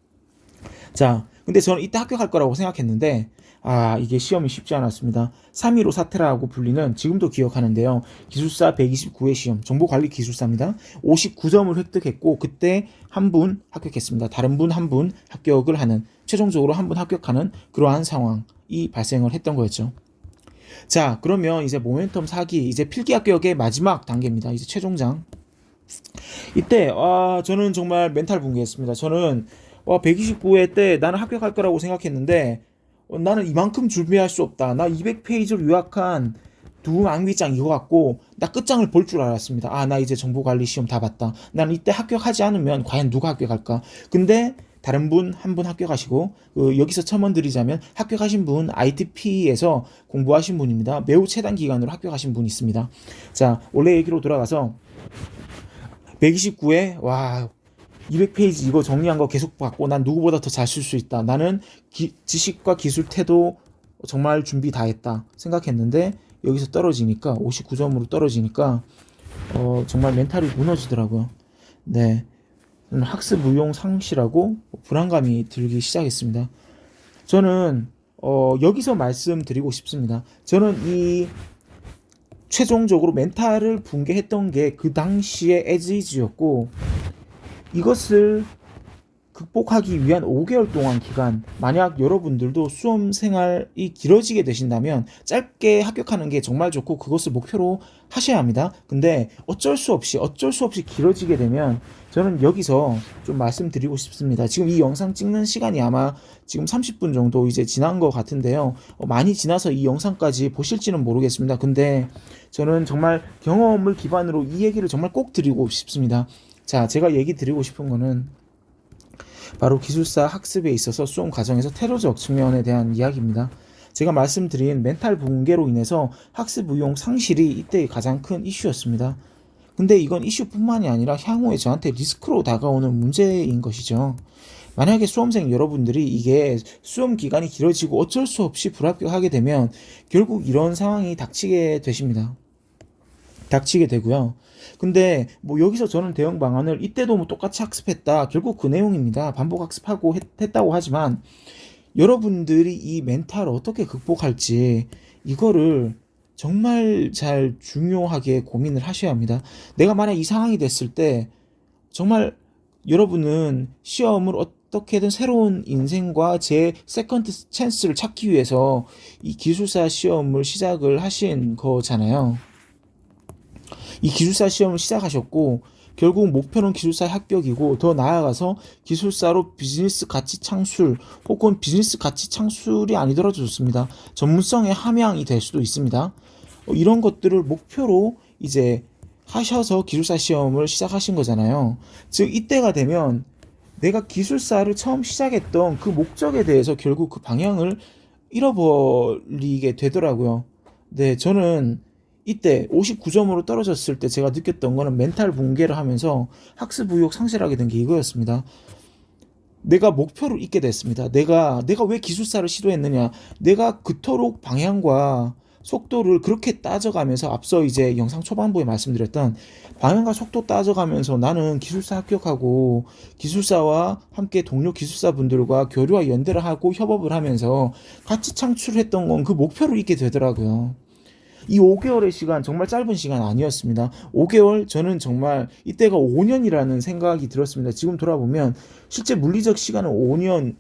자, 근데 저는 이때 합격할 거라고 생각했는데 이게 시험이 쉽지 않았습니다. 3.15 사태라고 불리는 지금도 기억하는데요. 기술사 129회 시험, 정보관리 기술사입니다. 59점을 획득했고 그때 한 분 합격했습니다. 다른 분 한 분 합격을 하는 최종적으로 한 분 합격하는 그러한 상황이 발생을 했던 거였죠. 자, 그러면 이제 모멘텀 4기 이제 필기 합격의 마지막 단계입니다. 이제 최종장. 이때 저는 정말 멘탈 붕괴했습니다. 저는 129회 때 나는 합격할 거라고 생각했는데 나는 이만큼 준비할 수 없다. 나 200페이지를 요약한 두 암기장 이거 갖고 나 끝장을 볼 줄 알았습니다. 나 이제 정보관리 시험 다 봤다. 나는 이때 합격하지 않으면 과연 누가 합격할까? 근데 다른 분 한 분 합격하시고 여기서 첨언 드리자면 합격하신 분 ITP에서 공부하신 분입니다. 매우 최단 기간으로 합격하신 분이 있습니다. 자, 원래 얘기로 돌아가서 129회 200페이지 이거 정리한 거 계속 받고 난 누구보다 더 잘 쓸 수 있다. 나는 지식과 기술 태도 정말 준비 다 했다 생각했는데 여기서 떨어지니까 59점으로 떨어지니까 정말 멘탈이 무너지더라고요. 네, 학습 의용 상실하고 불안감이 들기 시작했습니다. 저는 여기서 말씀드리고 싶습니다. 저는 이 최종적으로 멘탈을 붕괴했던 게 그 당시의 에즈이즈였고, 이것을 극복하기 위한 5개월 동안 기간, 만약 여러분들도 수험 생활이 길어지게 되신다면 짧게 합격하는 게 정말 좋고 그것을 목표로 하셔야 합니다. 근데 어쩔 수 없이 길어지게 되면 저는 여기서 좀 말씀드리고 싶습니다. 지금 이 영상 찍는 시간이 아마 지금 30분 정도 이제 지난 것 같은데요. 많이 지나서 이 영상까지 보실지는 모르겠습니다. 근데 저는 정말 경험을 기반으로 이 얘기를 정말 꼭 드리고 싶습니다. 자, 제가 얘기 드리고 싶은 거는 바로 기술사 학습에 있어서 수험 과정에서 테러적 측면에 대한 이야기입니다. 제가 말씀드린 멘탈 붕괴로 인해서 학습 의욕 상실이 이때의 가장 큰 이슈였습니다. 근데 이건 이슈뿐만이 아니라 향후에 저한테 리스크로 다가오는 문제인 것이죠. 만약에 수험생 여러분들이 이게 수험 기간이 길어지고 어쩔 수 없이 불합격하게 되면 결국 이런 상황이 닥치게 되고요. 근데 뭐 여기서 저는 대응 방안을 이때도 뭐 똑같이 학습했다, 결국 그 내용입니다. 반복 학습하고 했다고 하지만 여러분들이 이 멘탈을 어떻게 극복할지 이거를 정말 잘 중요하게 고민을 하셔야 합니다. 내가 만약 이 상황이 됐을 때 정말 여러분은 시험을 어떻게든 새로운 인생과 제 세컨드 찬스를 찾기 위해서 이 기술사 시험을 시작을 하신 거잖아요. 이 기술사 시험을 시작하셨고 결국 목표는 기술사 합격이고 더 나아가서 기술사로 비즈니스 가치 창출 혹은 비즈니스 가치 창출이 아니더라도 좋습니다. 전문성의 함양이 될 수도 있습니다. 이런 것들을 목표로 이제 하셔서 기술사 시험을 시작하신 거잖아요. 즉 이때가 되면 내가 기술사를 처음 시작했던 그 목적에 대해서 결국 그 방향을 잃어버리게 되더라고요. 네, 저는 이때 59점으로 떨어졌을 때 제가 느꼈던 거는 멘탈 붕괴를 하면서 학습 의욕 상실하게 된 게 이거였습니다. 내가 목표를 잊게 됐습니다. 내가 왜 기술사를 시도했느냐. 내가 그토록 방향과 속도를 그렇게 따져가면서 앞서 이제 영상 초반부에 말씀드렸던 방향과 속도 따져가면서 나는 기술사 합격하고 기술사와 함께 동료 기술사분들과 교류와 연대를 하고 협업을 하면서 가치 창출을 했던 건 그 목표를 잊게 되더라고요. 이 5개월의 시간 정말 짧은 시간 아니었습니다. 5개월 저는 정말 이때가 5년이라는 생각이 들었습니다. 지금 돌아보면 실제 물리적 시간은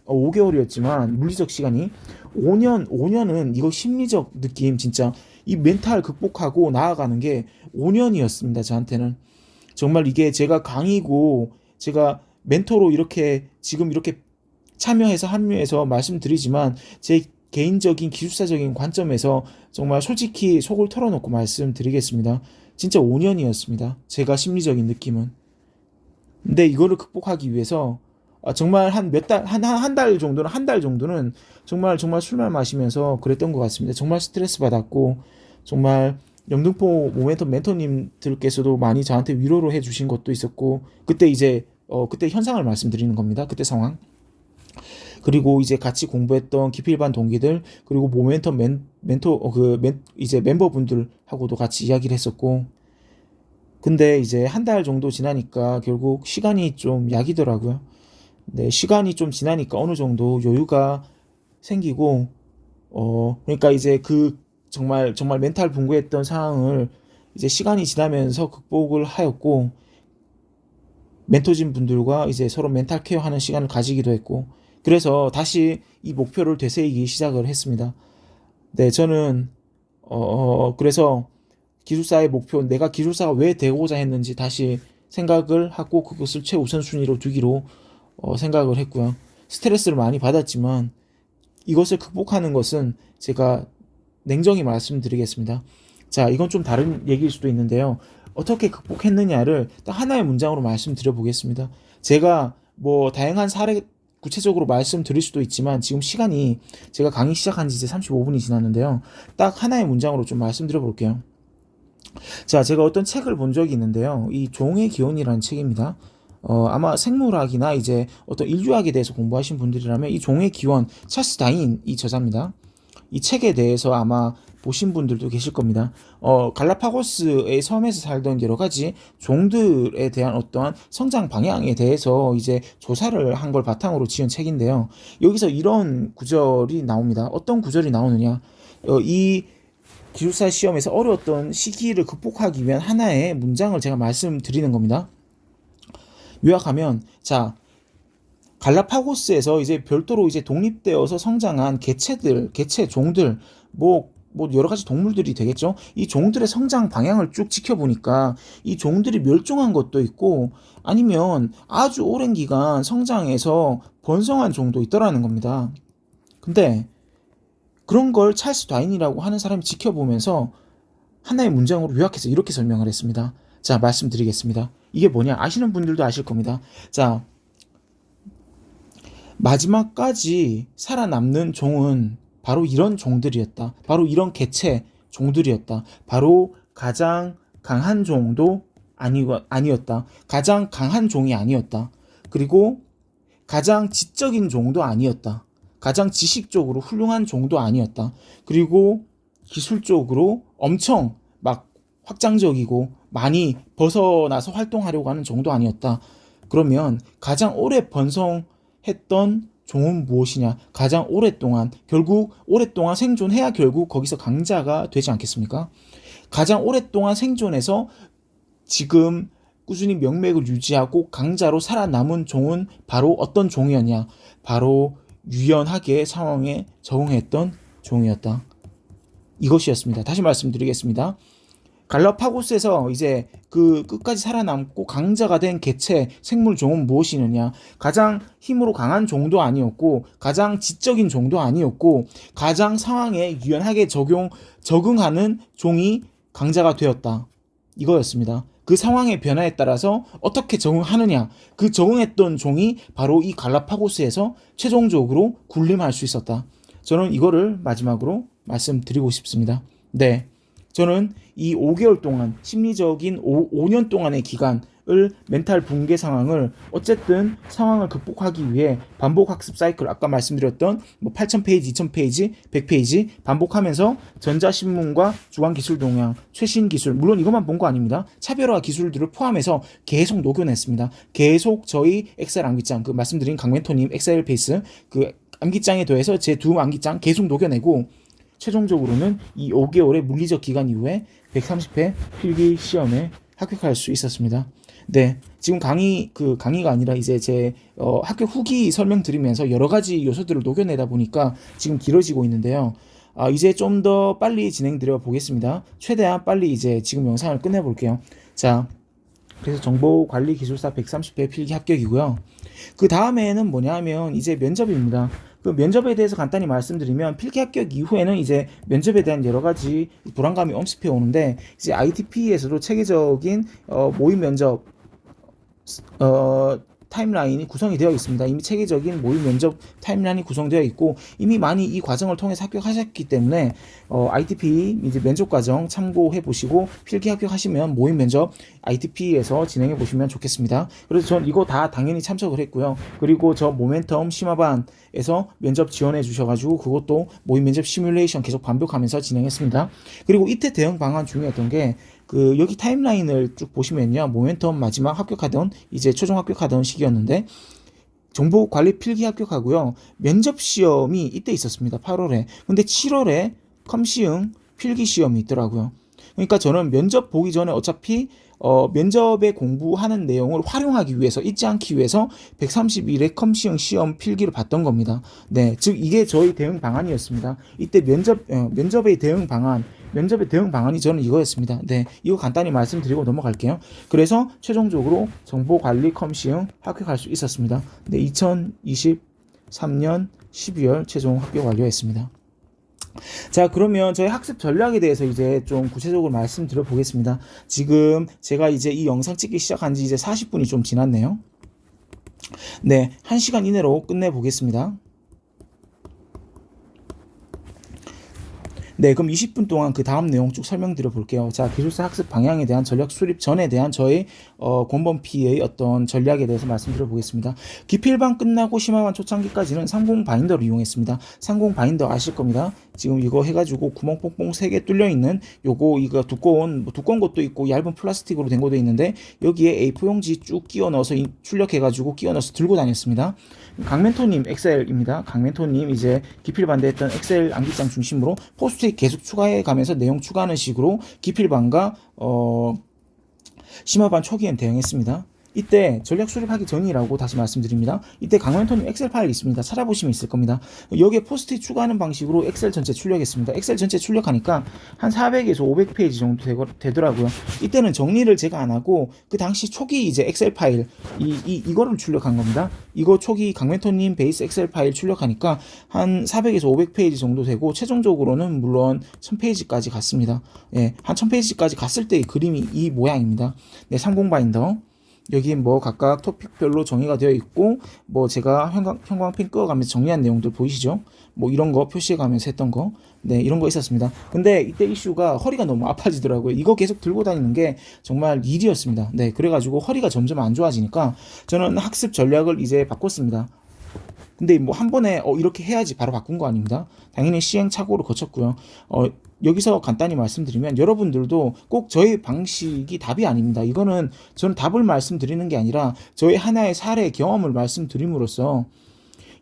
5개월이었지만 물리적 시간이 5년은 이거 심리적 느낌 진짜 이 멘탈 극복하고 나아가는 게 5년이었습니다. 저한테는. 정말 이게 제가 강의고 제가 멘토로 이렇게 지금 이렇게 참여해서 합류해서 말씀드리지만 제 개인적인 기술사적인 관점에서 정말 솔직히 속을 털어놓고 말씀드리겠습니다. 진짜 5년이었습니다. 제가 심리적인 느낌은. 근데 이거를 극복하기 위해서 정말 한 달 정도는 정말 술만 마시면서 그랬던 것 같습니다. 정말 스트레스 받았고 정말 영등포 모멘텀 멘토님들께서도 많이 저한테 위로를 해주신 것도 있었고 그때 이제 그때 현상을 말씀드리는 겁니다. 그때 상황. 그리고 이제 같이 공부했던 기필반 동기들 그리고 모멘텀 이제 멤버분들하고도 같이 이야기를 했었고 근데 이제 한 달 정도 지나니까 결국 시간이 좀 약이더라고요. 네, 시간이 좀 지나니까 어느 정도 여유가 생기고 그러니까 이제 그 정말 멘탈 붕괴했던 상황을 이제 시간이 지나면서 극복을 하였고 멘토진 분들과 이제 서로 멘탈 케어하는 시간을 가지기도 했고 그래서 다시 이 목표를 되새기기 시작을 했습니다. 네, 저는 그래서 기술사의 목표, 내가 기술사가 왜 되고자 했는지 다시 생각을 하고 그것을 최우선순위로 두기로 생각을 했고요. 스트레스를 많이 받았지만 이것을 극복하는 것은 제가 냉정히 말씀드리겠습니다. 자, 이건 좀 다른 얘기일 수도 있는데요. 어떻게 극복했느냐를 딱 하나의 문장으로 말씀드려 보겠습니다. 제가 뭐 다양한 사례 구체적으로 말씀드릴 수도 있지만 지금 시간이 제가 강의 시작한 지 이제 35분이 지났는데요. 딱 하나의 문장으로 좀 말씀드려 볼게요. 자, 제가 어떤 책을 본 적이 있는데요. 이 종의 기원이라는 책입니다. 아마 생물학이나 이제 어떤 인류학에 대해서 공부하신 분들이라면 이 종의 기원, 찰스 다인이 저자입니다. 이 책에 대해서 아마 보신 분들도 계실 겁니다. 갈라파고스의 섬에서 살던 여러 가지 종들에 대한 어떠한 성장 방향에 대해서 이제 조사를 한 걸 바탕으로 지은 책인데요. 여기서 이런 구절이 나옵니다. 어떤 구절이 나오느냐? 이 기술사 시험에서 어려웠던 시기를 극복하기 위한 하나의 문장을 제가 말씀드리는 겁니다. 요약하면, 자, 갈라파고스에서 이제 별도로 이제 독립되어서 성장한 개체들, 종들, 뭐 여러 가지 동물들이 되겠죠. 이 종들의 성장 방향을 쭉 지켜보니까 이 종들이 멸종한 것도 있고 아니면 아주 오랜 기간 성장해서 번성한 종도 있더라는 겁니다. 근데 그런 걸 찰스 다윈이라고 하는 사람이 지켜보면서 하나의 문장으로 요약해서 이렇게 설명을 했습니다. 자, 말씀드리겠습니다. 이게 뭐냐? 아시는 분들도 아실 겁니다. 자, 마지막까지 살아남는 종은 바로 이런 종들이었다. 바로 이런 개체 종들이었다. 바로 가장 강한 종도 아니었다. 가장 강한 종이 아니었다. 그리고 가장 지적인 종도 아니었다. 가장 지식적으로 훌륭한 종도 아니었다. 그리고 기술적으로 엄청 막 확장적이고 많이 벗어나서 활동하려고 하는 종도 아니었다. 그러면 가장 오래 번성했던 종은 무엇이냐? 가장 오랫동안, 결국 오랫동안 생존해야 결국 거기서 강자가 되지 않겠습니까? 가장 오랫동안 생존해서 지금 꾸준히 명맥을 유지하고 강자로 살아남은 종은 바로 어떤 종이었냐? 바로 유연하게 상황에 적응했던 종이었다. 이것이었습니다. 다시 말씀드리겠습니다. 갈라파고스에서 이제 그 끝까지 살아남고 강자가 된 개체 생물 종은 무엇이느냐? 가장 힘으로 강한 종도 아니었고, 가장 지적인 종도 아니었고, 가장 상황에 유연하게 적응하는 종이 강자가 되었다. 이거였습니다. 그 상황의 변화에 따라서 어떻게 적응하느냐, 그 적응했던 종이 바로 이 갈라파고스에서 최종적으로 군림할 수 있었다. 저는 이거를 마지막으로 말씀드리고 싶습니다. 네, 저는 이 5개월 동안 심리적인 5년 동안의 기간을 멘탈 붕괴 상황을 어쨌든 상황을 극복하기 위해 반복 학습 사이클, 아까 말씀드렸던 8,000페이지, 2,000페이지, 100페이지 반복하면서 전자신문과 주간기술 동향, 최신 기술, 물론 이것만 본 거 아닙니다. 차별화 기술들을 포함해서 계속 녹여냈습니다. 계속 저희 엑셀 암기장, 그 말씀드린 강멘토님 엑셀 베이스 그 암기장에 더해서 제 두 암기장 계속 녹여내고 최종적으로는 이 5개월의 물리적 기간 이후에 130회 필기 시험에 합격할 수 있었습니다. 네, 지금 강의가 아니라 이제 제 합격 후기 설명드리면서 여러 가지 요소들을 녹여내다 보니까 지금 길어지고 있는데요. 이제 좀 더 빨리 진행드려 보겠습니다. 최대한 빨리 이제 지금 영상을 끝내볼게요. 자, 그래서 정보관리기술사 130회 필기 합격이고요. 그 다음에는 뭐냐면 이제 면접입니다. 그 면접에 대해서 간단히 말씀드리면 필기 합격 이후에는 이제 면접에 대한 여러 가지 불안감이 엄습해 오는데 이제 ITP에서도 체계적인 모의 면접 타임라인이 구성이 되어 있습니다. 이미 체계적인 모의 면접 타임라인이 구성되어 있고 이미 많이 이 과정을 통해서 합격하셨기 때문에 ITP 이제 면접 과정 참고해 보시고 필기 합격하시면 모의 면접 ITP에서 진행해 보시면 좋겠습니다. 그래서 전 이거 다 당연히 참석을 했고요. 그리고 저 모멘텀 심화반에서 면접 지원해 주셔가지고 그것도 모의 면접 시뮬레이션 계속 반복하면서 진행했습니다. 그리고 이때 대응 방안 중이었던 게 여기 타임라인을 쭉 보시면요. 모멘텀 마지막 합격하던, 이제 최종 합격하던 시기였는데, 정보관리 필기 합격하고요. 면접 시험이 이때 있었습니다. 8월에. 근데 7월에 컴시응 필기 시험이 있더라고요. 그러니까 저는 면접 보기 전에 어차피 면접에 공부하는 내용을 활용하기 위해서, 잊지 않기 위해서 130일의 컴시응 시험 필기를 봤던 겁니다. 네, 즉 이게 저희 대응 방안이었습니다. 이때 면접의 대응 방안이 저는 이거였습니다. 네, 이거 간단히 말씀드리고 넘어갈게요. 그래서 최종적으로 정보관리 컴시응 합격할 수 있었습니다. 네, 2023년 12월 최종 합격 완료했습니다. 자, 그러면 저희 학습 전략에 대해서 이제 좀 구체적으로 말씀드려 보겠습니다. 지금 제가 이제 이 영상 찍기 시작한 지 이제 40분이 좀 지났네요. 네, 1시간 이내로 끝내 보겠습니다. 네, 그럼 20분 동안 그 다음 내용 쭉 설명드려 볼게요. 자, 기술사 학습 방향에 대한 전략 수립 전에 대한 저희 권범P의 어떤 전략에 대해서 말씀드려 보겠습니다. 기필반 끝나고 심화반 초창기까지는 30 바인더를 이용했습니다. 30 바인더 아실 겁니다. 지금 이거 해가지고 구멍 뽕뽕 3개 뚫려 있는 이거 두꺼운 것도 있고 얇은 플라스틱으로 된 것도 있는데 여기에 A4 용지 쭉 끼워 넣어서 출력해가지고 끼워 넣어서 들고 다녔습니다. 강멘토님 엑셀입니다. 강멘토님 이제 기필반대 했던 엑셀 암기장 중심으로 포스트잇 포스트잇 계속 추가해 가면서 내용 추가하는 식으로 기필반과 심화반 초기엔 대응했습니다. 이때 전략 수립하기 전이라고 다시 말씀드립니다. 이때 강멘토님 엑셀 파일 있습니다. 찾아보시면 있을 겁니다. 여기에 포스트잇 추가하는 방식으로 엑셀 전체 출력했습니다. 엑셀 전체 출력하니까 한 400에서 500페이지 정도 되더라고요. 이때는 정리를 제가 안 하고 그 당시 초기 이제 엑셀 파일 이거를 출력한 겁니다. 이거 초기 강멘토님 베이스 엑셀 파일 출력하니까 한 400에서 500페이지 정도 되고 최종적으로는 물론 1000페이지까지 갔습니다. 예, 한 1000페이지까지 갔을 때의 그림이 이 모양입니다. 네, 30 바인더. 여기 뭐 각각 토픽별로 정의가 되어 있고 뭐 제가 형광펜 끄어가면서 정리한 내용들 보이시죠? 뭐 이런 거 표시해가면서 했던 거, 네, 이런 거 있었습니다. 근데 이때 이슈가 허리가 너무 아파지더라고요. 이거 계속 들고 다니는 게 정말 일이었습니다. 네, 그래가지고 허리가 점점 안 좋아지니까 저는 학습 전략을 이제 바꿨습니다. 근데 뭐 한 번에 이렇게 해야지 바로 바꾼 거 아닙니다. 당연히 시행착오를 거쳤고요. 여기서 간단히 말씀드리면 여러분들도 꼭 저의 방식이 답이 아닙니다. 이거는 저는 답을 말씀드리는 게 아니라 저의 하나의 사례 경험을 말씀드림으로써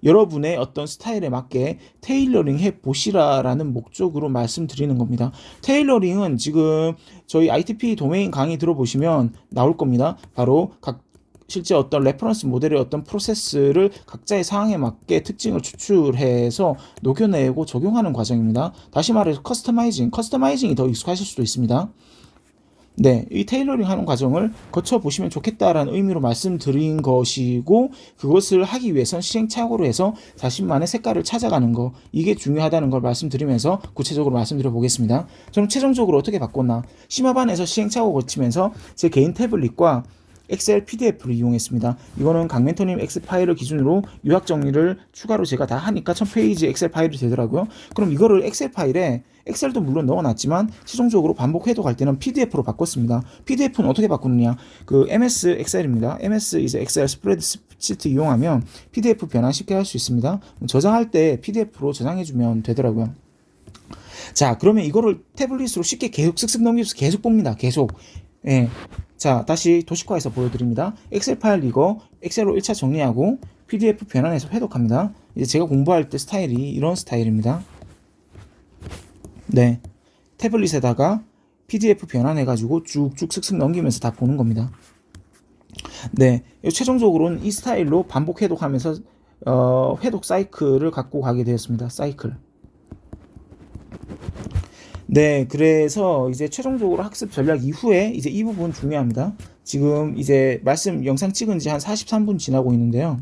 여러분의 어떤 스타일에 맞게 테일러링 해 보시라라는 목적으로 말씀드리는 겁니다. 테일러링은 지금 저희 ITP 도메인 강의 들어보시면 나올 겁니다. 바로 실제 어떤 레퍼런스 모델의 어떤 프로세스를 각자의 상황에 맞게 특징을 추출해서 녹여내고 적용하는 과정입니다. 다시 말해서 커스터마이징이 더 익숙하실 수도 있습니다. 네, 이 테일러링 하는 과정을 거쳐보시면 좋겠다라는 의미로 말씀드린 것이고, 그것을 하기 위해선 시행착오로 해서 자신만의 색깔을 찾아가는 거, 이게 중요하다는 걸 말씀드리면서 구체적으로 말씀드려 보겠습니다. 저는 최종적으로 어떻게 바꿨나? 심화반에서 시행착오 거치면서 제 개인 태블릿과 엑셀 PDF를 이용했습니다. 이거는 강멘토님 엑셀 파일을 기준으로 요약 정리를 추가로 제가 다 하니까 1000페이지 엑셀 파일이 되더라고요. 그럼 이거를 엑셀 파일에 엑셀도 물론 넣어놨지만 최종적으로 반복 해독할 때는 PDF로 바꿨습니다. PDF는 어떻게 바꾸느냐? 그 MS 엑셀입니다. MS 이제 엑셀 스프레드시트 이용하면 PDF 변환 쉽게 할 수 있습니다. 저장할 때 PDF로 저장해주면 되더라고요. 자, 그러면 이거를 태블릿으로 쉽게 계속 쓱쓱 넘기면서 계속 봅니다. 계속. 예. 자, 다시 도식화해서 보여드립니다. 엑셀 파일 이거 엑셀로 1차 정리하고 PDF 변환해서 회독합니다. 이제 제가 공부할 때 스타일이 이런 스타일입니다. 네, 태블릿에다가 PDF 변환해가지고 쭉쭉 슥슥 넘기면서 다 보는 겁니다. 네, 최종적으로는 이 스타일로 반복 회독하면서 회독 사이클을 갖고 가게 되었습니다. 사이클. 네, 그래서 이제 최종적으로 학습 전략 이후에 이제 이 부분 중요합니다. 지금 이제 영상 찍은 지 한 43분 지나고 있는데요.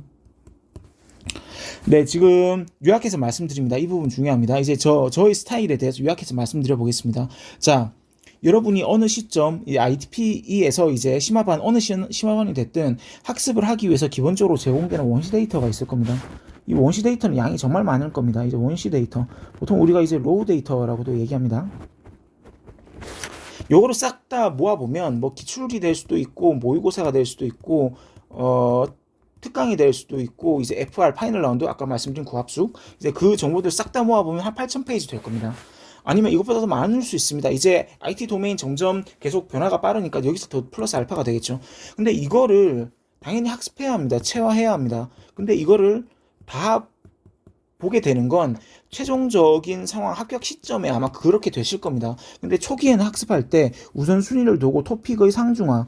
네, 지금 요약해서 말씀드립니다. 이 부분 중요합니다. 이제 저의 스타일에 대해서 요약해서 말씀드려 보겠습니다. 자, 여러분이 어느 시점 ITPE에서 이제 심화반 어느 심화반이 됐든 학습을 하기 위해서 기본적으로 제공되는 원시 데이터가 있을 겁니다. 이 원시 데이터는 양이 정말 많을 겁니다. 이제 원시 데이터. 보통 우리가 이제 로우 데이터라고도 얘기합니다. 요거를 싹 다 모아보면 뭐 기출이 될 수도 있고 모의고사가 될 수도 있고 특강이 될 수도 있고 이제 FR 파이널 라운드 아까 말씀드린 구합숙 이제 그 정보들 싹 다 모아보면 한 8000페이지 될 겁니다. 아니면 이것보다 더 많을 수 있습니다. 이제 IT 도메인 점점 계속 변화가 빠르니까 여기서 더 플러스 알파가 되겠죠. 근데 이거를 당연히 학습해야 합니다. 체화해야 합니다. 근데 이거를 다 보게 되는 건 최종적인 상황 합격 시점에 아마 그렇게 되실 겁니다. 근데 초기에는 학습할 때 우선순위를 두고 토픽의 상중하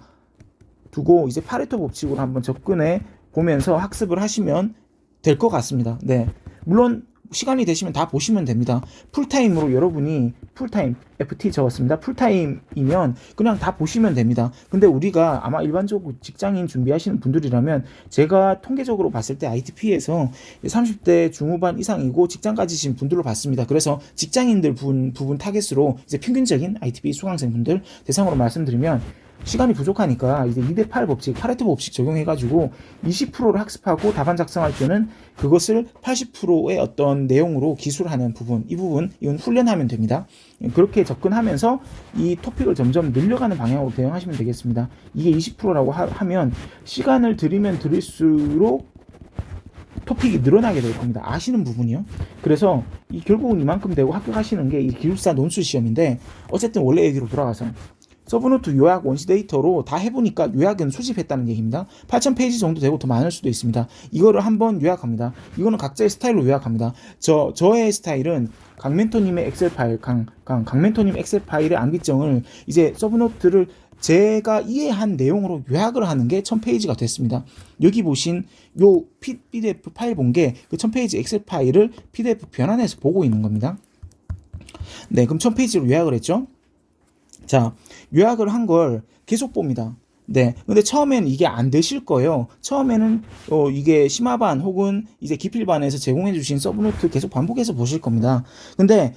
두고 이제 파레토 법칙으로 한번 접근해 보면서 학습을 하시면 될 것 같습니다. 네, 물론 시간이 되시면 다 보시면 됩니다. 풀타임으로 여러분이 풀타임 FT 적었습니다. 풀타임이면 그냥 다 보시면 됩니다. 근데 우리가 아마 일반적으로 직장인 준비하시는 분들이라면 제가 통계적으로 봤을 때 ITP에서 30대 중후반 이상이고 직장 가지신 분들로 봤습니다. 그래서 직장인들 부분 타겟으로 이제 평균적인 ITP 수강생 분들 대상으로 말씀드리면 시간이 부족하니까 이제 2대8 법칙, 파레토 법칙 적용해가지고 20%를 학습하고 답안 작성할 때는 그것을 80%의 어떤 내용으로 기술하는 부분, 이건 훈련하면 됩니다. 그렇게 접근하면서 이 토픽을 점점 늘려가는 방향으로 대응하시면 되겠습니다. 이게 20%라고 하면 시간을 들이면 들일수록 토픽이 늘어나게 될 겁니다. 아시는 부분이요. 그래서 결국은 이만큼 되고 합격하시는 게 이 기술사 논술 시험인데 어쨌든 원래 얘기로 돌아가서 서브노트 요약 원시 데이터로 다 해보니까 요약은 수집했다는 얘기입니다. 8,000페이지 정도 되고 더 많을 수도 있습니다. 이거를 한번 요약합니다. 이거는 각자의 스타일로 요약합니다. 저의 스타일은 강멘토님의 엑셀 파일, 강멘토님 엑셀 파일의 암기정을 이제 서브노트를 제가 이해한 내용으로 요약을 하는 게 1000페이지가 됐습니다. 여기 보신 요 PDF 파일 본 게 그 1000페이지 엑셀 파일을 PDF 변환해서 보고 있는 겁니다. 네, 그럼 1000페이지로 요약을 했죠. 자, 요약을 한 걸 계속 봅니다. 네, 근데 처음에는 이게 안 되실 거예요. 처음에는 이게 심화반 혹은 이제 기필반에서 제공해 주신 서브노트 계속 반복해서 보실 겁니다. 근데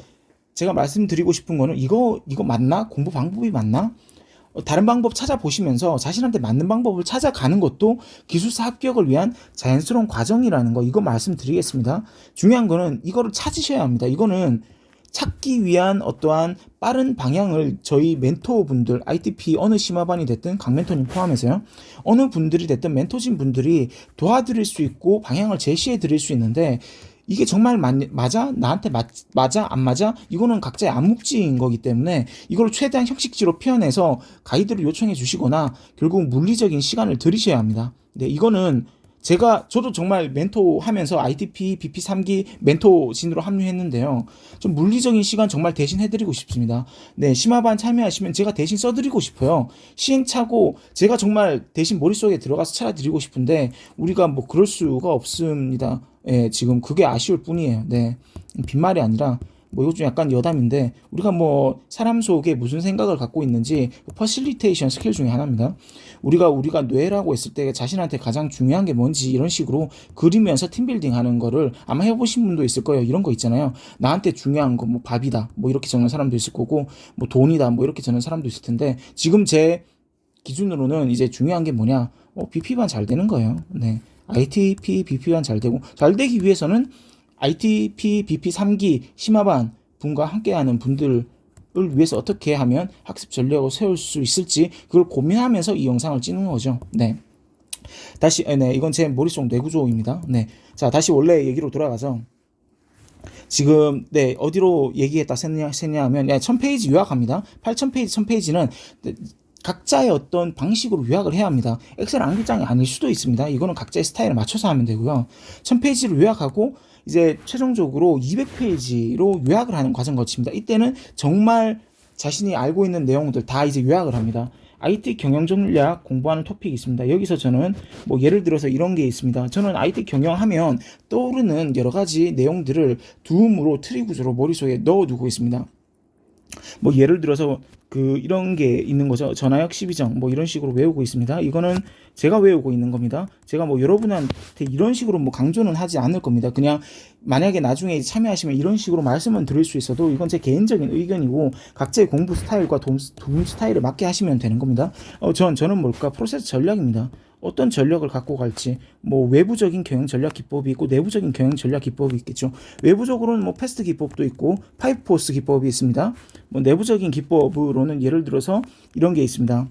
제가 말씀드리고 싶은 거는 이거 맞나? 공부 방법이 맞나? 다른 방법 찾아보시면서 자신한테 맞는 방법을 찾아가는 것도 기술사 합격을 위한 자연스러운 과정이라는 거, 이거 말씀드리겠습니다. 중요한 거는 이거를 찾으셔야 합니다. 이거는 찾기 위한 어떠한 빠른 방향을 저희 멘토분들, ITP 어느 심화반이 됐든 강멘토님 포함해서요, 어느 분들이 됐든 멘토진 분들이 도와드릴 수 있고 방향을 제시해 드릴 수 있는데, 이게 정말 맞아? 나한테 맞아? 안 맞아? 이거는 각자의 암묵지인 거기 때문에 이걸 최대한 형식지로 표현해서 가이드를 요청해 주시거나 결국 물리적인 시간을 들이셔야 합니다. 네, 이거는 저도 정말 멘토 하면서 ITP BP 3기 멘토진으로 합류했는데요. 좀 물리적인 시간 정말 대신 해드리고 싶습니다. 네, 심화반 참여하시면 제가 대신 써드리고 싶어요. 시행착오 제가 정말 대신 머릿속에 들어가서 찾아드리고 싶은데 우리가 뭐 그럴 수가 없습니다. 예, 지금 그게 아쉬울 뿐이에요. 네, 빈말이 아니라 뭐 이거 좀 약간 여담인데, 우리가 뭐 사람 속에 무슨 생각을 갖고 있는지 퍼실리테이션 스킬 중에 하나입니다. 우리가 뇌라고 했을 때 자신한테 가장 중요한 게 뭔지 이런 식으로 그리면서 팀빌딩 하는 거를 아마 해보신 분도 있을 거예요. 이런 거 있잖아요. 나한테 중요한 거 뭐 밥이다 뭐 이렇게 적는 사람도 있을 거고, 뭐 돈이다 뭐 이렇게 적는 사람도 있을 텐데, 지금 제 기준으로는 이제 중요한 게 뭐냐, BP만 잘 되는 거예요. 네, ITP BP만 잘 되고, 잘 되기 위해서는 ITP BP 3기 심화반 분과 함께하는 분들을 위해서 어떻게 하면 학습 전략을 세울 수 있을지 그걸 고민하면서 이 영상을 찍는 거죠. 네, 다시 네, 이건 제 머릿속 뇌구조입니다. 네, 자 다시 원래 얘기로 돌아가서 지금 네 어디로 얘기했다 셌냐면 1000페이지 요약합니다. 8000페이지 1000페이지는 각자의 어떤 방식으로 요약을 해야 합니다. 엑셀 암기장이 아닐 수도 있습니다. 이거는 각자의 스타일에 맞춰서 하면 되고요. 1000페이지를 요약하고 이제 최종적으로 200페이지로 요약을 하는 과정 거칩니다. 이때는 정말 자신이 알고 있는 내용들 다 이제 요약을 합니다. IT 경영 전략 공부하는 토픽이 있습니다. 여기서 저는 뭐 예를 들어서 이런 게 있습니다. 저는 IT 경영하면 떠오르는 여러 가지 내용들을 두음으로 트리 구조로 머릿속에 넣어두고 있습니다. 뭐 예를 들어서 이런 게 있는 거죠. 전화역 12정 뭐 이런 식으로 외우고 있습니다. 이거는 제가 외우고 있는 겁니다. 제가 뭐 여러분한테 이런 식으로 뭐 강조는 하지 않을 겁니다. 그냥 만약에 나중에 참여하시면 이런 식으로 말씀은 드릴 수 있어도 이건 제 개인적인 의견이고 각자의 공부 스타일과 도움 스타일에 맞게 하시면 되는 겁니다. 저는 뭘까? 프로세스 전략입니다. 어떤 전략을 갖고 갈지, 뭐 외부적인 경영 전략 기법이 있고 내부적인 경영 전략 기법이 있겠죠. 외부적으로는 뭐 패스트 기법도 있고 파이프포스 기법이 있습니다. 뭐 내부적인 기법으로는 예를 들어서 이런 게 있습니다.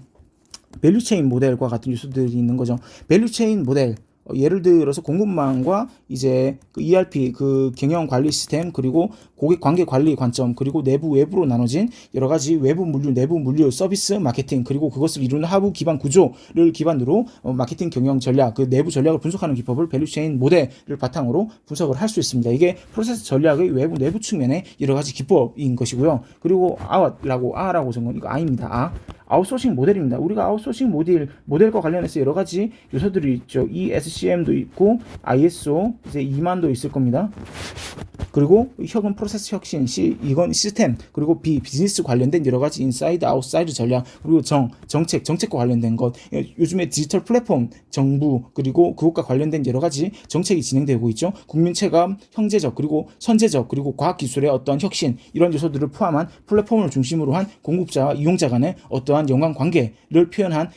밸류체인 모델과 같은 요소들이 있는 거죠. 밸류체인 모델, 예를 들어서 공급망과 이제 ERP 경영 관리 시스템, 그리고 고객 관계 관리 관점, 그리고 내부 외부로 나눠진 여러 가지 외부 물류, 내부 물류, 서비스, 마케팅, 그리고 그것을 이루는 하부 기반 구조를 기반으로 마케팅 경영 전략, 내부 전략을 분석하는 기법을 밸류체인 모델을 바탕으로 분석을 할 수 있습니다. 이게 프로세스 전략의 외부 내부 측면의 여러 가지 기법인 것이고요. 그리고 아라고 적은 이거 아입니다. 아웃소싱 모델입니다. 우리가 아웃소싱 모델과 관련해서 여러 가지 요소들이 있죠. ESCM도 있고 ISO 이제 2만도 있을 겁니다. 그리고 혁은 프로세스 혁신, 이건 시스템, 그리고 비즈니스 관련된 여러 가지 인사이드 아웃사이드 전략, 그리고 정책과 관련된 것, 요즘에 디지털 플랫폼 정부, 그리고 그것과 관련된 여러 가지 정책이 진행되고 있죠. 국민 체감, 형제적, 그리고 선제적, 그리고 과학기술의 어떠한 혁신, 이런 요소들을 포함한 플랫폼을 중심으로 한 공급자와 이용자 간의 어떠한 연관 관계를 표현한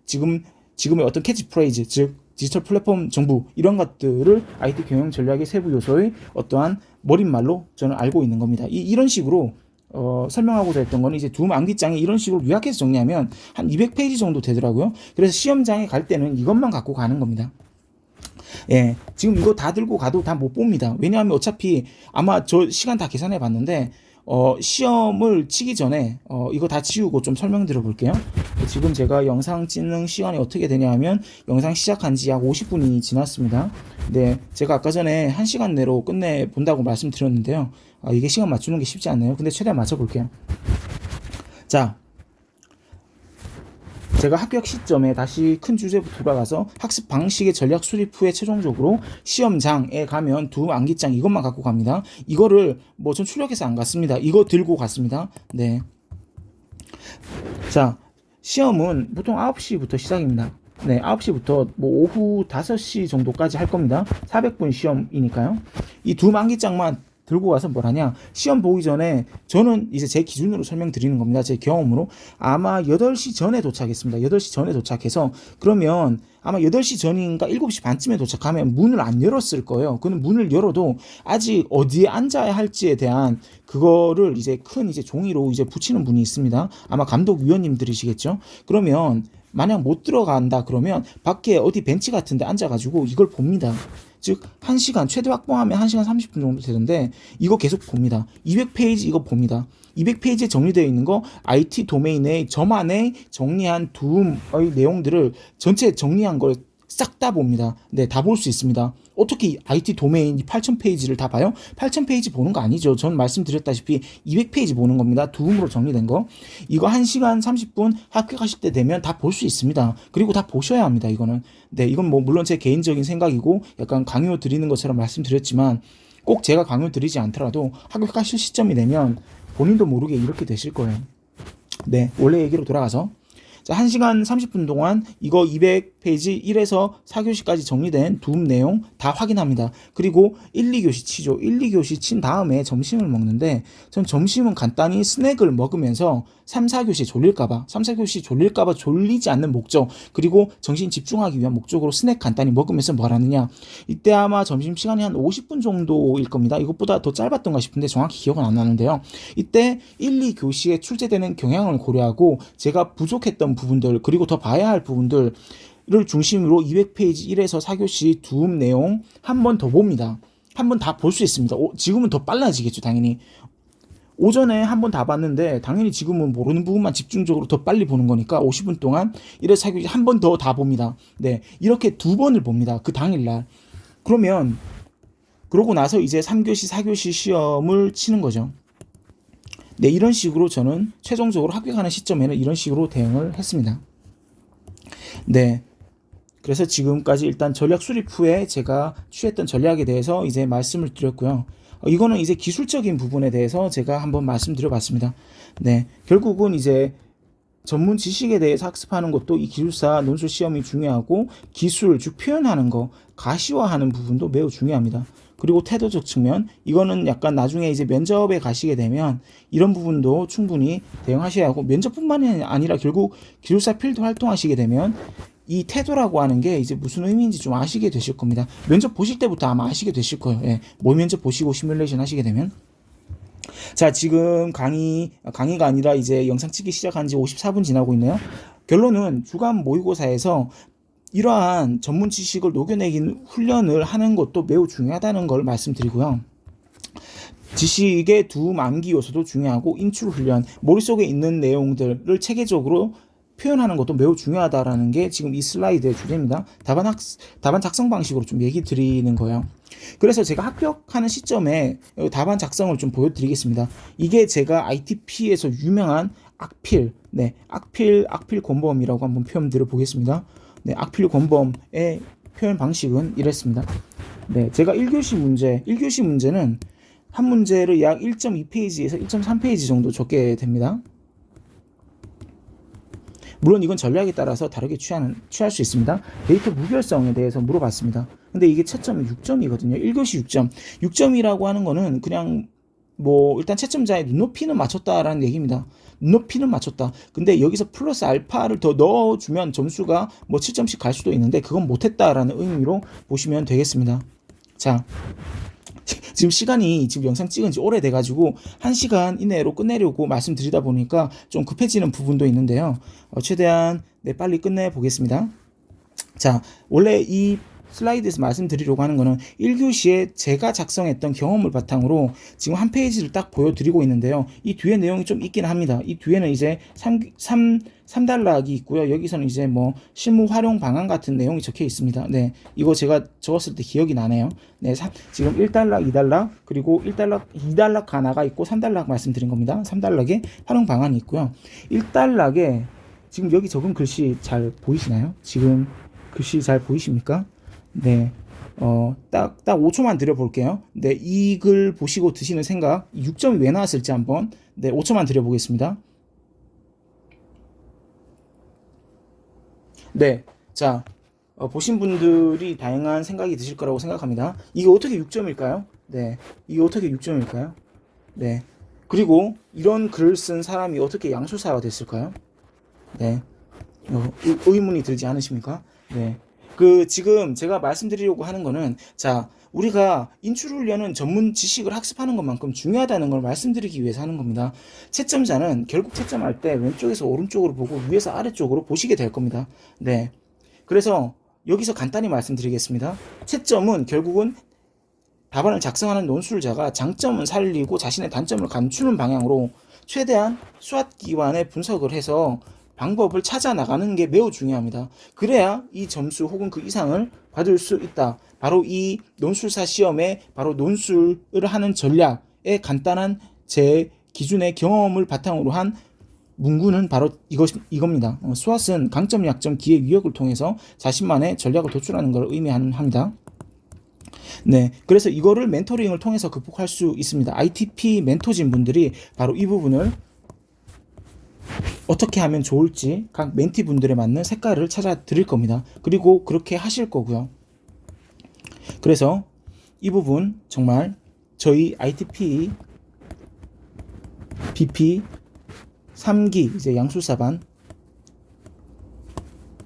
지금의 어떤 캐치프레이즈, 즉 디지털 플랫폼 정부, 이런 것들을 IT 경영 전략의 세부 요소의 어떠한 머릿말로 저는 알고 있는 겁니다. 이런 식으로 설명하고자 했던 거는 이제 두음 암기장에 이런 식으로 요약해서 정리하면 한 200페이지 정도 되더라고요. 그래서 시험장에 갈 때는 이것만 갖고 가는 겁니다. 예, 지금 이거 다 들고 가도 다 못 봅니다. 왜냐하면 어차피 아마 저 시간 다 계산해 봤는데 시험을 치기 전에 이거 다 지우고 좀 설명드려 볼게요. 지금 제가 영상 찍는 시간이 어떻게 되냐 하면 영상 시작한 지 약 50분이 지났습니다. 네, 제가 아까 전에 1시간 내로 끝내 본다고 말씀드렸는데요. 이게 시간 맞추는 게 쉽지 않네요. 근데 최대한 맞춰 볼게요. 자, 제가 합격 시점에 다시 큰 주제부터 돌아가서 학습 방식의 전략 수립 후에 최종적으로 시험장에 가면 두 암기장 이것만 갖고 갑니다. 이거를 뭐 전 출력해서 안 갔습니다. 이거 들고 갔습니다. 네. 자, 시험은 보통 9시부터 시작입니다. 네, 9시부터 뭐 오후 5시 정도까지 할 겁니다. 400분 시험이니까요. 이 두 암기장만 들고 가서 뭘 하냐, 시험 보기 전에 저는 이제 제 기준으로 설명드리는 겁니다. 제 경험으로 아마 8시 전에 도착했습니다. 8시 전에 도착해서 그러면 아마 8시 전인가 7시 반쯤에 도착하면 문을 안 열었을 거예요. 그는 문을 열어도 아직 어디에 앉아야 할지에 대한 그거를 이제 큰 이제 종이로 이제 붙이는 분이 있습니다. 아마 감독위원님들이시겠죠. 그러면 만약 못 들어간다 그러면 밖에 어디 벤치 같은 데 앉아가지고 이걸 봅니다. 즉 1시간 최대 확보하면 1시간 30분 정도 되는데 이거 계속 봅니다. 200페이지 이거 봅니다. 200페이지에 정리되어 있는 거 IT 도메인에 저만의 정리한 도움의 내용들을 전체 정리한 걸 싹 다 봅니다. 네, 다 볼 수 있습니다. 어떻게 IT 도메인 8,000페이지를 다 봐요? 8,000페이지 보는 거 아니죠. 전 말씀드렸다시피 200페이지 보는 겁니다. 도움으로 정리된 거. 이거 1시간 30분 합격하실 때 되면 다 볼 수 있습니다. 그리고 다 보셔야 합니다. 이거는. 네, 이건 뭐 물론 제 개인적인 생각이고 약간 강요 드리는 것처럼 말씀드렸지만 꼭 제가 강요 드리지 않더라도 합격하실 시점이 되면 본인도 모르게 이렇게 되실 거예요. 네, 원래 얘기로 돌아가서 자, 1시간 30분 동안 이거 200페이지 1에서 4교시까지 정리된 도움 내용 다 확인합니다. 그리고 1, 2교시 치죠. 1, 2교시 친 다음에 점심을 먹는데 전 점심은 간단히 스낵을 먹으면서 3, 4교시 졸릴까봐 3, 4교시 졸릴까봐 졸리지 않는 목적 그리고 정신 집중하기 위한 목적으로 스낵 간단히 먹으면서 뭘 하느냐, 이때 아마 점심시간이 한 50분 정도일 겁니다. 이것보다 더 짧았던가 싶은데 정확히 기억은 안 나는데요. 이때 1, 2교시에 출제되는 경향을 고려하고 제가 부족했던 부분들 그리고 더 봐야 할 부분들을 중심으로 200페이지 1에서 4교시 도움 내용 한 번 더 봅니다. 한 번 다 볼 수 있습니다. 지금은 더 빨라지겠죠. 당연히 오전에 한 번 다 봤는데 당연히 지금은 모르는 부분만 집중적으로 더 빨리 보는 거니까 50분 동안 1에서 4교시 한 번 더 다 봅니다. 네, 이렇게 2번을 봅니다. 그 당일날. 그러면 그러고 나서 이제 3교시 4교시 시험을 치는 거죠. 네, 이런 식으로 저는 최종적으로 합격하는 시점에는 이런 식으로 대응을 했습니다. 네, 그래서 지금까지 일단 전략 수립 후에 제가 취했던 전략에 대해서 이제 말씀을 드렸고요. 이거는 이제 기술적인 부분에 대해서 제가 한번 말씀드려봤습니다. 네, 결국은 이제 전문 지식에 대해서 학습하는 것도 이 기술사 논술 시험이 중요하고 기술, 즉 표현하는 거, 가시화하는 부분도 매우 중요합니다. 그리고 태도적 측면, 이거는 약간 나중에 이제 면접에 가시게 되면 이런 부분도 충분히 대응하셔야 하고, 면접뿐만이 아니라 결국 기술사 필드 활동하시게 되면 이 태도라고 하는 게 이제 무슨 의미인지 좀 아시게 되실 겁니다. 면접 보실 때부터 아마 아시게 되실 거예요. 예, 모의 면접 보시고 시뮬레이션 하시게 되면. 자, 지금 강의가 아니라 이제 영상 찍기 시작한 지 54분 지나고 있네요. 결론은 주간 모의고사에서 이러한 전문 지식을 녹여내긴 훈련을 하는 것도 매우 중요하다는 걸 말씀드리고요. 지식의 두 암기 요소도 중요하고 인출 훈련, 머릿속에 있는 내용들을 체계적으로 표현하는 것도 매우 중요하다라는 게 지금 이 슬라이드의 주제입니다. 답안 작성 방식으로 좀 얘기 드리는 거예요. 그래서 제가 합격하는 시점에 답안 작성을 좀 보여드리겠습니다. 이게 제가 ITP에서 유명한 악필, 네, 악필 권범이라고 한번 표현 드려보겠습니다. 네, 악필 권범의 표현 방식은 이랬습니다. 네, 제가 1교시 문제는 한 문제를 약 1.2페이지에서 1.3페이지 정도 적게 됩니다. 물론 이건 전략에 따라서 다르게 취할 수 있습니다. 데이터 무결성에 대해서 물어봤습니다. 근데 이게 채점이 6점이거든요. 1교시 6점. 6점이라고 하는 거는 그냥 뭐 일단 채점자의 눈높이는 맞췄다라는 얘기입니다. 눈높이는 맞췄다. 근데 여기서 플러스 알파를 더 넣어주면 점수가 뭐 7점씩 갈 수도 있는데 그건 못했다라는 의미로 보시면 되겠습니다. 자, 지금 시간이 지금 영상 찍은 지 오래돼가지고 1시간 이내로 끝내려고 말씀드리다 보니까 좀 급해지는 부분도 있는데요. 최대한 빨리 끝내보겠습니다. 자, 원래 이 슬라이드에서 말씀드리려고 하는 거는 1교시에 제가 작성했던 경험을 바탕으로 지금 한 페이지를 딱 보여드리고 있는데요. 이 뒤에 내용이 좀 있긴 합니다. 이 뒤에는 이제 3단락이 있고요. 여기서는 이제 뭐 실무 활용 방안 같은 내용이 적혀 있습니다. 네, 이거 제가 적었을 때 기억이 나네요. 네, 지금 1단락, 2단락, 그리고 2단락 하나가 있고 3단락 말씀드린 겁니다. 3단락에 활용 방안이 있고요. 1단락에 지금 여기 적은 글씨 잘 보이시나요? 지금 글씨 잘 보이십니까? 네. 딱 5초만 드려볼게요. 네, 이 글 보시고 드시는 생각, 6점이 왜 나왔을지 한번, 네, 5초만 드려보겠습니다. 네, 자, 보신 분들이 다양한 생각이 드실 거라고 생각합니다. 이게 어떻게 6점일까요? 네, 이게 어떻게 6점일까요? 네, 그리고 이런 글을 쓴 사람이 어떻게 양수사가 됐을까요? 네, 의문이 들지 않으십니까? 네. 지금 제가 말씀드리려고 하는 거는, 자, 우리가 인출훈련은 전문 지식을 학습하는 것만큼 중요하다는 걸 말씀드리기 위해서 하는 겁니다. 채점자는 결국 채점할 때 왼쪽에서 오른쪽으로 보고 위에서 아래쪽으로 보시게 될 겁니다. 네. 그래서 여기서 간단히 말씀드리겠습니다. 채점은 결국은 답안을 작성하는 논술자가 장점을 살리고 자신의 단점을 감추는 방향으로 최대한 수학기관의 분석을 해서 방법을 찾아 나가는 게 매우 중요합니다. 그래야 이 점수 혹은 그 이상을 받을 수 있다. 바로 이 논술사 시험에 바로 논술을 하는 전략의 간단한 제 기준의 경험을 바탕으로 한 문구는 바로 이겁니다. 수학은 강점, 약점, 기회, 위력을 통해서 자신만의 전략을 도출하는 걸 의미합니다. 네, 그래서 이거를 멘토링을 통해서 극복할 수 있습니다. ITP 멘토진 분들이 바로 이 부분을 어떻게 하면 좋을지 각 멘티 분들에 맞는 색깔을 찾아 드릴 겁니다. 그리고 그렇게 하실 거고요. 그래서 이 부분 정말 저희 ITP BP 3기 이제 양술사반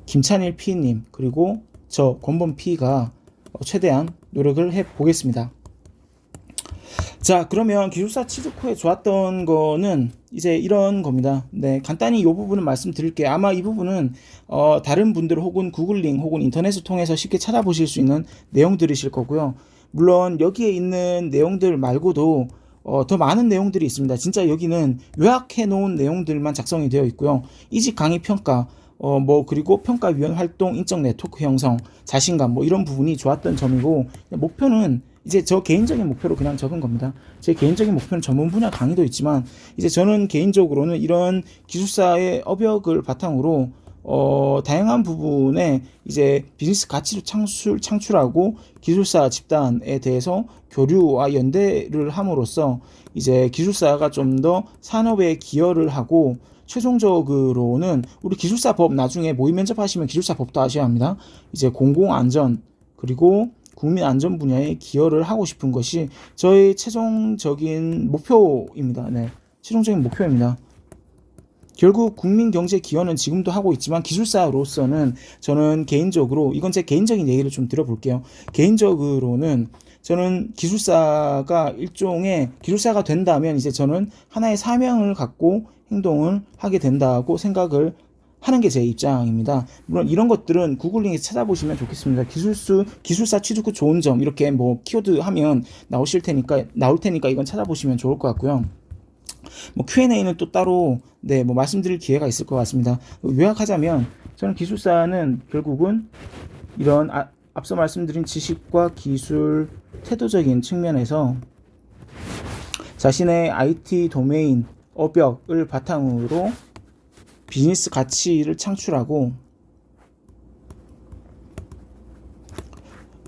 김찬일 P님 그리고 저 권범 P가 최대한 노력을 해 보겠습니다. 자, 그러면 기술사 취득 후에 좋았던 거는 이제 이런 겁니다. 네, 간단히 이 부분은 말씀드릴게요. 아마 이 부분은 다른 분들 혹은 구글링 혹은 인터넷을 통해서 쉽게 찾아보실 수 있는 내용들이실 거고요. 물론 여기에 있는 내용들 말고도 더 많은 내용들이 있습니다. 진짜 여기는 요약해 놓은 내용들만 작성이 되어 있고요. 이직 강의 평가, 그리고 평가위원 활동, 인적 네트워크 형성, 자신감, 이런 부분이 좋았던 점이고, 목표는 이제 저 개인적인 목표로 그냥 적은 겁니다. 제 개인적인 목표는 전문 분야 강의도 있지만, 이제 저는 개인적으로는 이런 기술사의 업역을 바탕으로, 다양한 부분에 이제 비즈니스 가치를 창출하고 기술사 집단에 대해서 교류와 연대를 함으로써 이제 기술사가 좀 더 산업에 기여를 하고 최종적으로는 우리 기술사법 나중에 모의 면접하시면 기술사법도 하셔야 합니다. 이제 공공안전 그리고 국민안전 분야에 기여를 하고 싶은 것이 저의 최종적인 목표입니다. 네, 최종적인 목표입니다. 결국 국민경제 기여는 지금도 하고 있지만 기술사로서는 저는 개인적으로 이건 제 개인적인 얘기를 좀 들어볼게요. 개인적으로는 저는 기술사가 일종의 기술사가 된다면 이제 저는 하나의 사명을 갖고 행동을 하게 된다고 생각을 하는 게 제 입장입니다. 물론 이런 것들은 구글링에서 찾아보시면 좋겠습니다. 기술사 취득 후 좋은 점 이렇게 키워드 하면 나올 테니까 이건 찾아보시면 좋을 것 같고요. Q&A는 또 따로 말씀드릴 기회가 있을 것 같습니다. 요약하자면 저는 기술사는 결국은 이런 앞서 말씀드린 지식과 기술 태도적인 측면에서 자신의 IT 도메인 업역을 바탕으로 비즈니스 가치를 창출하고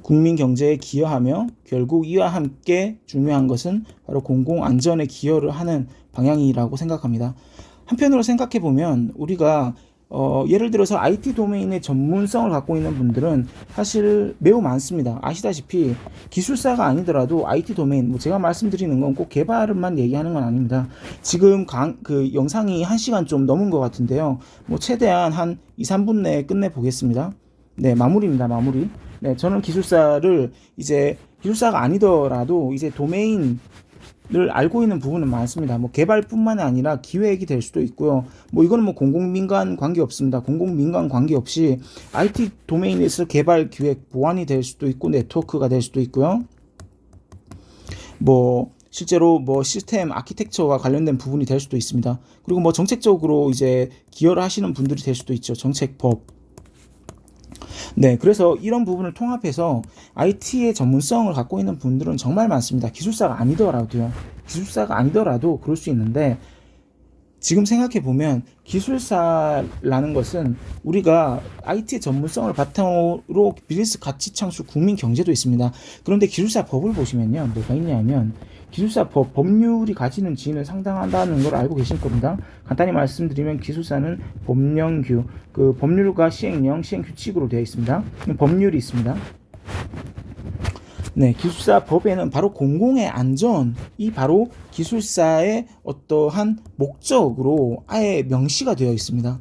국민 경제에 기여하며 결국 이와 함께 중요한 것은 바로 공공안전에 기여를 하는 방향이라고 생각합니다. 한편으로 생각해보면 우리가 예를 들어서 IT 도메인의 전문성을 갖고 있는 분들은 사실 매우 많습니다. 아시다시피 기술사가 아니더라도 IT 도메인, 제가 말씀드리는 건 꼭 개발만 얘기하는 건 아닙니다. 지금 그 영상이 1시간 좀 넘은 것 같은데요. 최대한 한 2-3분 내에 끝내보겠습니다. 네, 마무리입니다. 마무리. 네, 저는 기술사가 아니더라도 이제 도메인에 알고 있는 부분은 많습니다. 뭐 개발뿐만 아니라 기획이 될 수도 있고요. 뭐 이거는 뭐 공공민간 관계 없습니다. 공공민간 관계 없이 IT 도메인에서 개발, 기획, 보안이 될 수도 있고 네트워크가 될 수도 있고요. 뭐 실제로 뭐 시스템 아키텍처와 관련된 부분이 될 수도 있습니다. 그리고 뭐 정책적으로 이제 기여를 하시는 분들이 될 수도 있죠. 정책법. 네, 그래서 이런 부분을 통합해서 IT의 전문성을 갖고 있는 분들은 정말 많습니다. 기술사가 아니더라도 그럴 수 있는데, 지금 생각해 보면 기술사라는 것은 우리가 IT의 전문성을 바탕으로 비즈니스 가치 창출, 국민 경제도 있습니다. 그런데 기술사 법을 보시면요, 뭐가 있냐면 기술사 법률이 가지는 지위는 상당하다는 걸 알고 계실 겁니다. 간단히 말씀드리면 기술사는 법령규, 그 법률과 시행령, 시행규칙으로 되어 있습니다. 법률이 있습니다. 네, 기술사 법에는 바로 공공의 안전이 바로 기술사의 어떠한 목적으로 아예 명시가 되어 있습니다.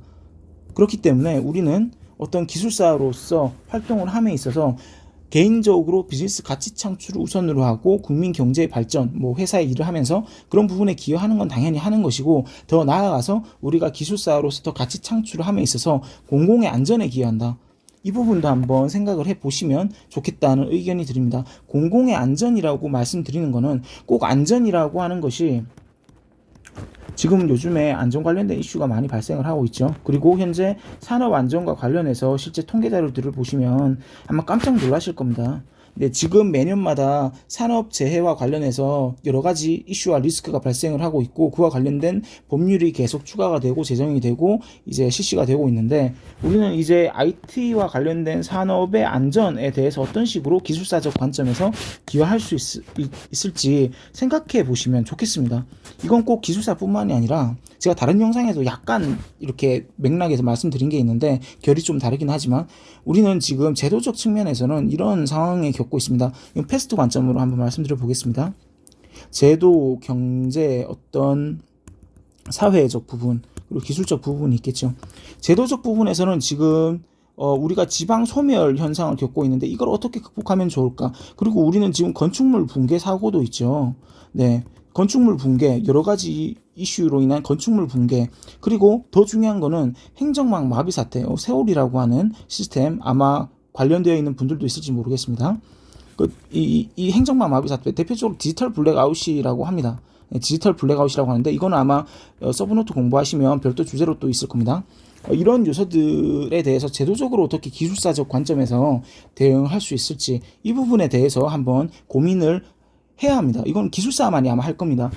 그렇기 때문에 우리는 어떤 기술사로서 활동을 함에 있어서 개인적으로 비즈니스 가치 창출을 우선으로 하고 국민 경제의 발전, 뭐 회사의 일을 하면서 그런 부분에 기여하는 건 당연히 하는 것이고, 더 나아가서 우리가 기술사로서 더 가치 창출을 함에 있어서 공공의 안전에 기여한다. 이 부분도 한번 생각을 해보시면 좋겠다는 의견이 드립니다. 공공의 안전이라고 말씀드리는 거는 꼭 안전이라고 하는 것이 지금 요즘에 안전 관련된 이슈가 많이 발생을 하고 있죠. 그리고 현재 산업 안전과 관련해서 실제 통계 자료들을 보시면 아마 깜짝 놀라실 겁니다. 네, 지금 매년마다 산업 재해와 관련해서 여러 가지 이슈와 리스크가 발생을 하고 있고, 그와 관련된 법률이 계속 추가가 되고 제정이 되고 이제 실시가 되고 있는데, 우리는 이제 IT와 관련된 산업의 안전에 대해서 어떤 식으로 기술사적 관점에서 기여할 수 있을지 생각해 보시면 좋겠습니다. 이건 꼭 기술사뿐만이 아니라 제가 다른 영상에도 약간 이렇게 맥락에서 말씀드린 게 있는데 결이 좀 다르긴 하지만, 우리는 지금 제도적 측면에서는 이런 상황에 겪고 있습니다. 이건 패스트 관점으로 한번 말씀드려 보겠습니다. 제도, 경제, 어떤 사회적 부분, 그리고 기술적 부분이 있겠죠. 제도적 부분에서는 지금 우리가 지방 소멸 현상을 겪고 있는데 이걸 어떻게 극복하면 좋을까? 그리고 우리는 지금 건축물 붕괴 사고도 있죠. 네, 건축물 붕괴, 여러 가지 이슈로 인한 건축물 붕괴, 그리고 더 중요한 거는 행정망 마비 사태, 세월이라고 하는 시스템, 아마 관련되어 있는 분들도 있을지 모르겠습니다. 이 행정망 마비 사태, 대표적으로 디지털 블랙아웃이라고 합니다. 디지털 블랙아웃이라고 하는데, 이거는 아마 서브노트 공부하시면 별도 주제로 또 있을 겁니다. 이런 요소들에 대해서 제도적으로 어떻게 기술사적 관점에서 대응할 수 있을지, 이 부분에 대해서 한번 고민을 해야 합니다. 이건 기술사만이 아마 할 겁니다.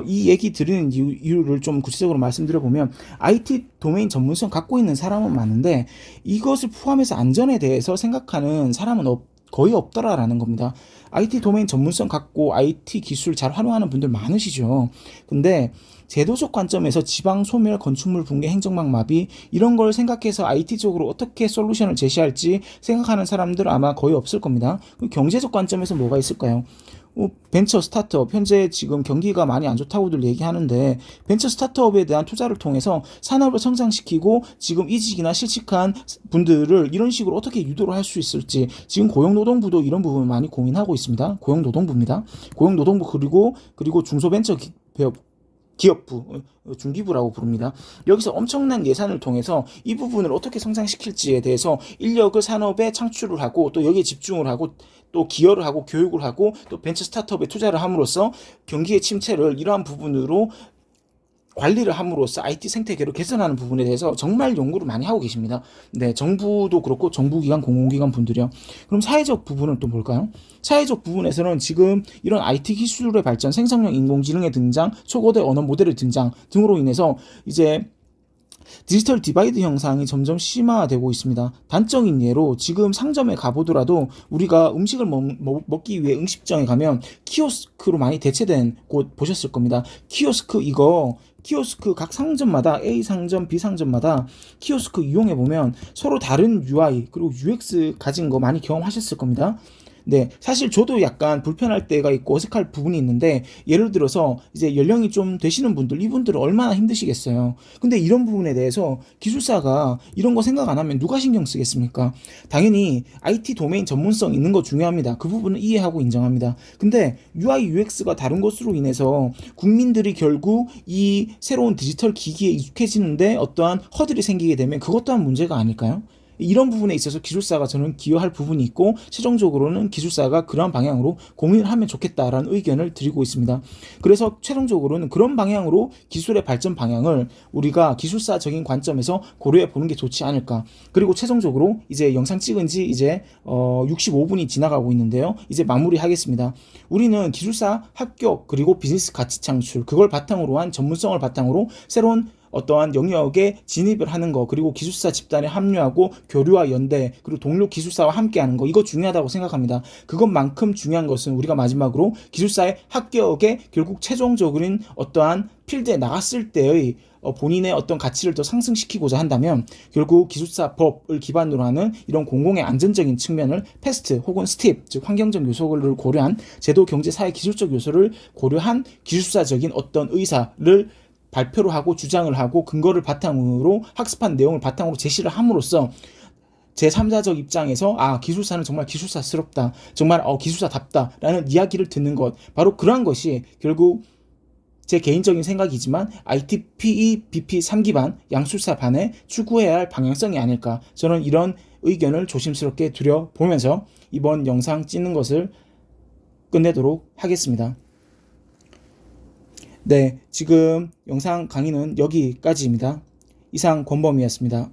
이 얘기 드리는 이유를 좀 구체적으로 말씀드려보면, IT 도메인 전문성 갖고 있는 사람은 많은데 이것을 포함해서 안전에 대해서 생각하는 사람은 거의 없더라라는 겁니다. IT 도메인 전문성 갖고 IT 기술 잘 활용하는 분들 많으시죠. 근데 제도적 관점에서 지방 소멸, 건축물 붕괴, 행정망 마비, 이런 걸 생각해서 IT적으로 어떻게 솔루션을 제시할지 생각하는 사람들 아마 거의 없을 겁니다. 경제적 관점에서 뭐가 있을까요? 벤처 스타트업, 현재 지금 경기가 많이 안 좋다고들 얘기하는데, 벤처 스타트업에 대한 투자를 통해서 산업을 성장시키고 지금 이직이나 실직한 분들을 이런 식으로 어떻게 유도를 할 수 있을지, 지금 고용노동부도 이런 부분을 많이 고민하고 있습니다. 고용노동부입니다. 고용노동부, 그리고 중소벤처 기업부, 중기부라고 부릅니다. 여기서 엄청난 예산을 통해서 이 부분을 어떻게 성장시킬지에 대해서 인력을 산업에 창출을 하고 또 여기에 집중을 하고 또 기여를 하고 교육을 하고 또 벤처 스타트업에 투자를 함으로써 경기의 침체를 이러한 부분으로 관리를 함으로써 IT 생태계를 개선하는 부분에 대해서 정말 연구를 많이 하고 계십니다. 네, 정부도 그렇고 정부기관, 공공기관 분들이요. 그럼 사회적 부분은 또 뭘까요? 사회적 부분에서는 지금 이런 IT 기술의 발전, 생성형 인공지능의 등장, 초거대 언어 모델의 등장 등으로 인해서 이제 디지털 디바이드 현상이 점점 심화되고 있습니다. 단적인 예로 지금 상점에 가보더라도 우리가 음식을 먹기 위해 음식점에 가면 키오스크로 많이 대체된 곳 보셨을 겁니다. 키오스크 각 상점마다 A 상점, B 상점마다 키오스크 이용해 보면 서로 다른 UI 그리고 UX 가진 거 많이 경험하셨을 겁니다. 네, 사실 저도 약간 불편할 때가 있고 어색할 부분이 있는데, 예를 들어서 이제 연령이 좀 되시는 분들, 이분들은 얼마나 힘드시겠어요. 근데 이런 부분에 대해서 기술사가 이런 거 생각 안 하면 누가 신경 쓰겠습니까? 당연히 IT 도메인 전문성 있는 거 중요합니다. 그 부분은 이해하고 인정합니다. 근데 UI, UX가 다른 것으로 인해서 국민들이 결국 이 새로운 디지털 기기에 익숙해지는데 어떠한 허들이 생기게 되면 그것 또한 문제가 아닐까요? 이런 부분에 있어서 기술사가 저는 기여할 부분이 있고, 최종적으로는 기술사가 그런 방향으로 고민을 하면 좋겠다라는 의견을 드리고 있습니다. 그래서 최종적으로는 그런 방향으로 기술의 발전 방향을 우리가 기술사적인 관점에서 고려해 보는 게 좋지 않을까. 그리고 최종적으로 이제 영상 찍은 지 이제 65분이 지나가고 있는데요. 이제 마무리하겠습니다. 우리는 기술사 합격 그리고 비즈니스 가치 창출, 그걸 바탕으로 한 전문성을 바탕으로 새로운 어떠한 영역에 진입을 하는 거, 그리고 기술사 집단에 합류하고 교류와 연대, 그리고 동료 기술사와 함께하는 거, 이거 중요하다고 생각합니다. 그것만큼 중요한 것은 우리가 마지막으로 기술사의 합격에 결국 최종적인 어떠한 필드에 나갔을 때의 본인의 어떤 가치를 더 상승시키고자 한다면 결국 기술사 법을 기반으로 하는 이런 공공의 안전적인 측면을 패스트 혹은 스팁, 즉 환경적 요소를 고려한 제도, 경제, 사회, 기술적 요소를 고려한 기술사적인 어떤 의사를 발표를 하고 주장을 하고 근거를 바탕으로 학습한 내용을 바탕으로 제시를 함으로써 제3자적 입장에서 기술사는 정말 기술사스럽다, 정말 기술사답다라는 이야기를 듣는 것, 바로 그러한 것이 결국 제 개인적인 생각이지만 ITPE BP 3기반 양술사 반에 추구해야 할 방향성이 아닐까, 저는 이런 의견을 조심스럽게 드려보면서 이번 영상 찍는 것을 끝내도록 하겠습니다. 네, 지금 영상 강의는 여기까지입니다. 이상 권범이었습니다.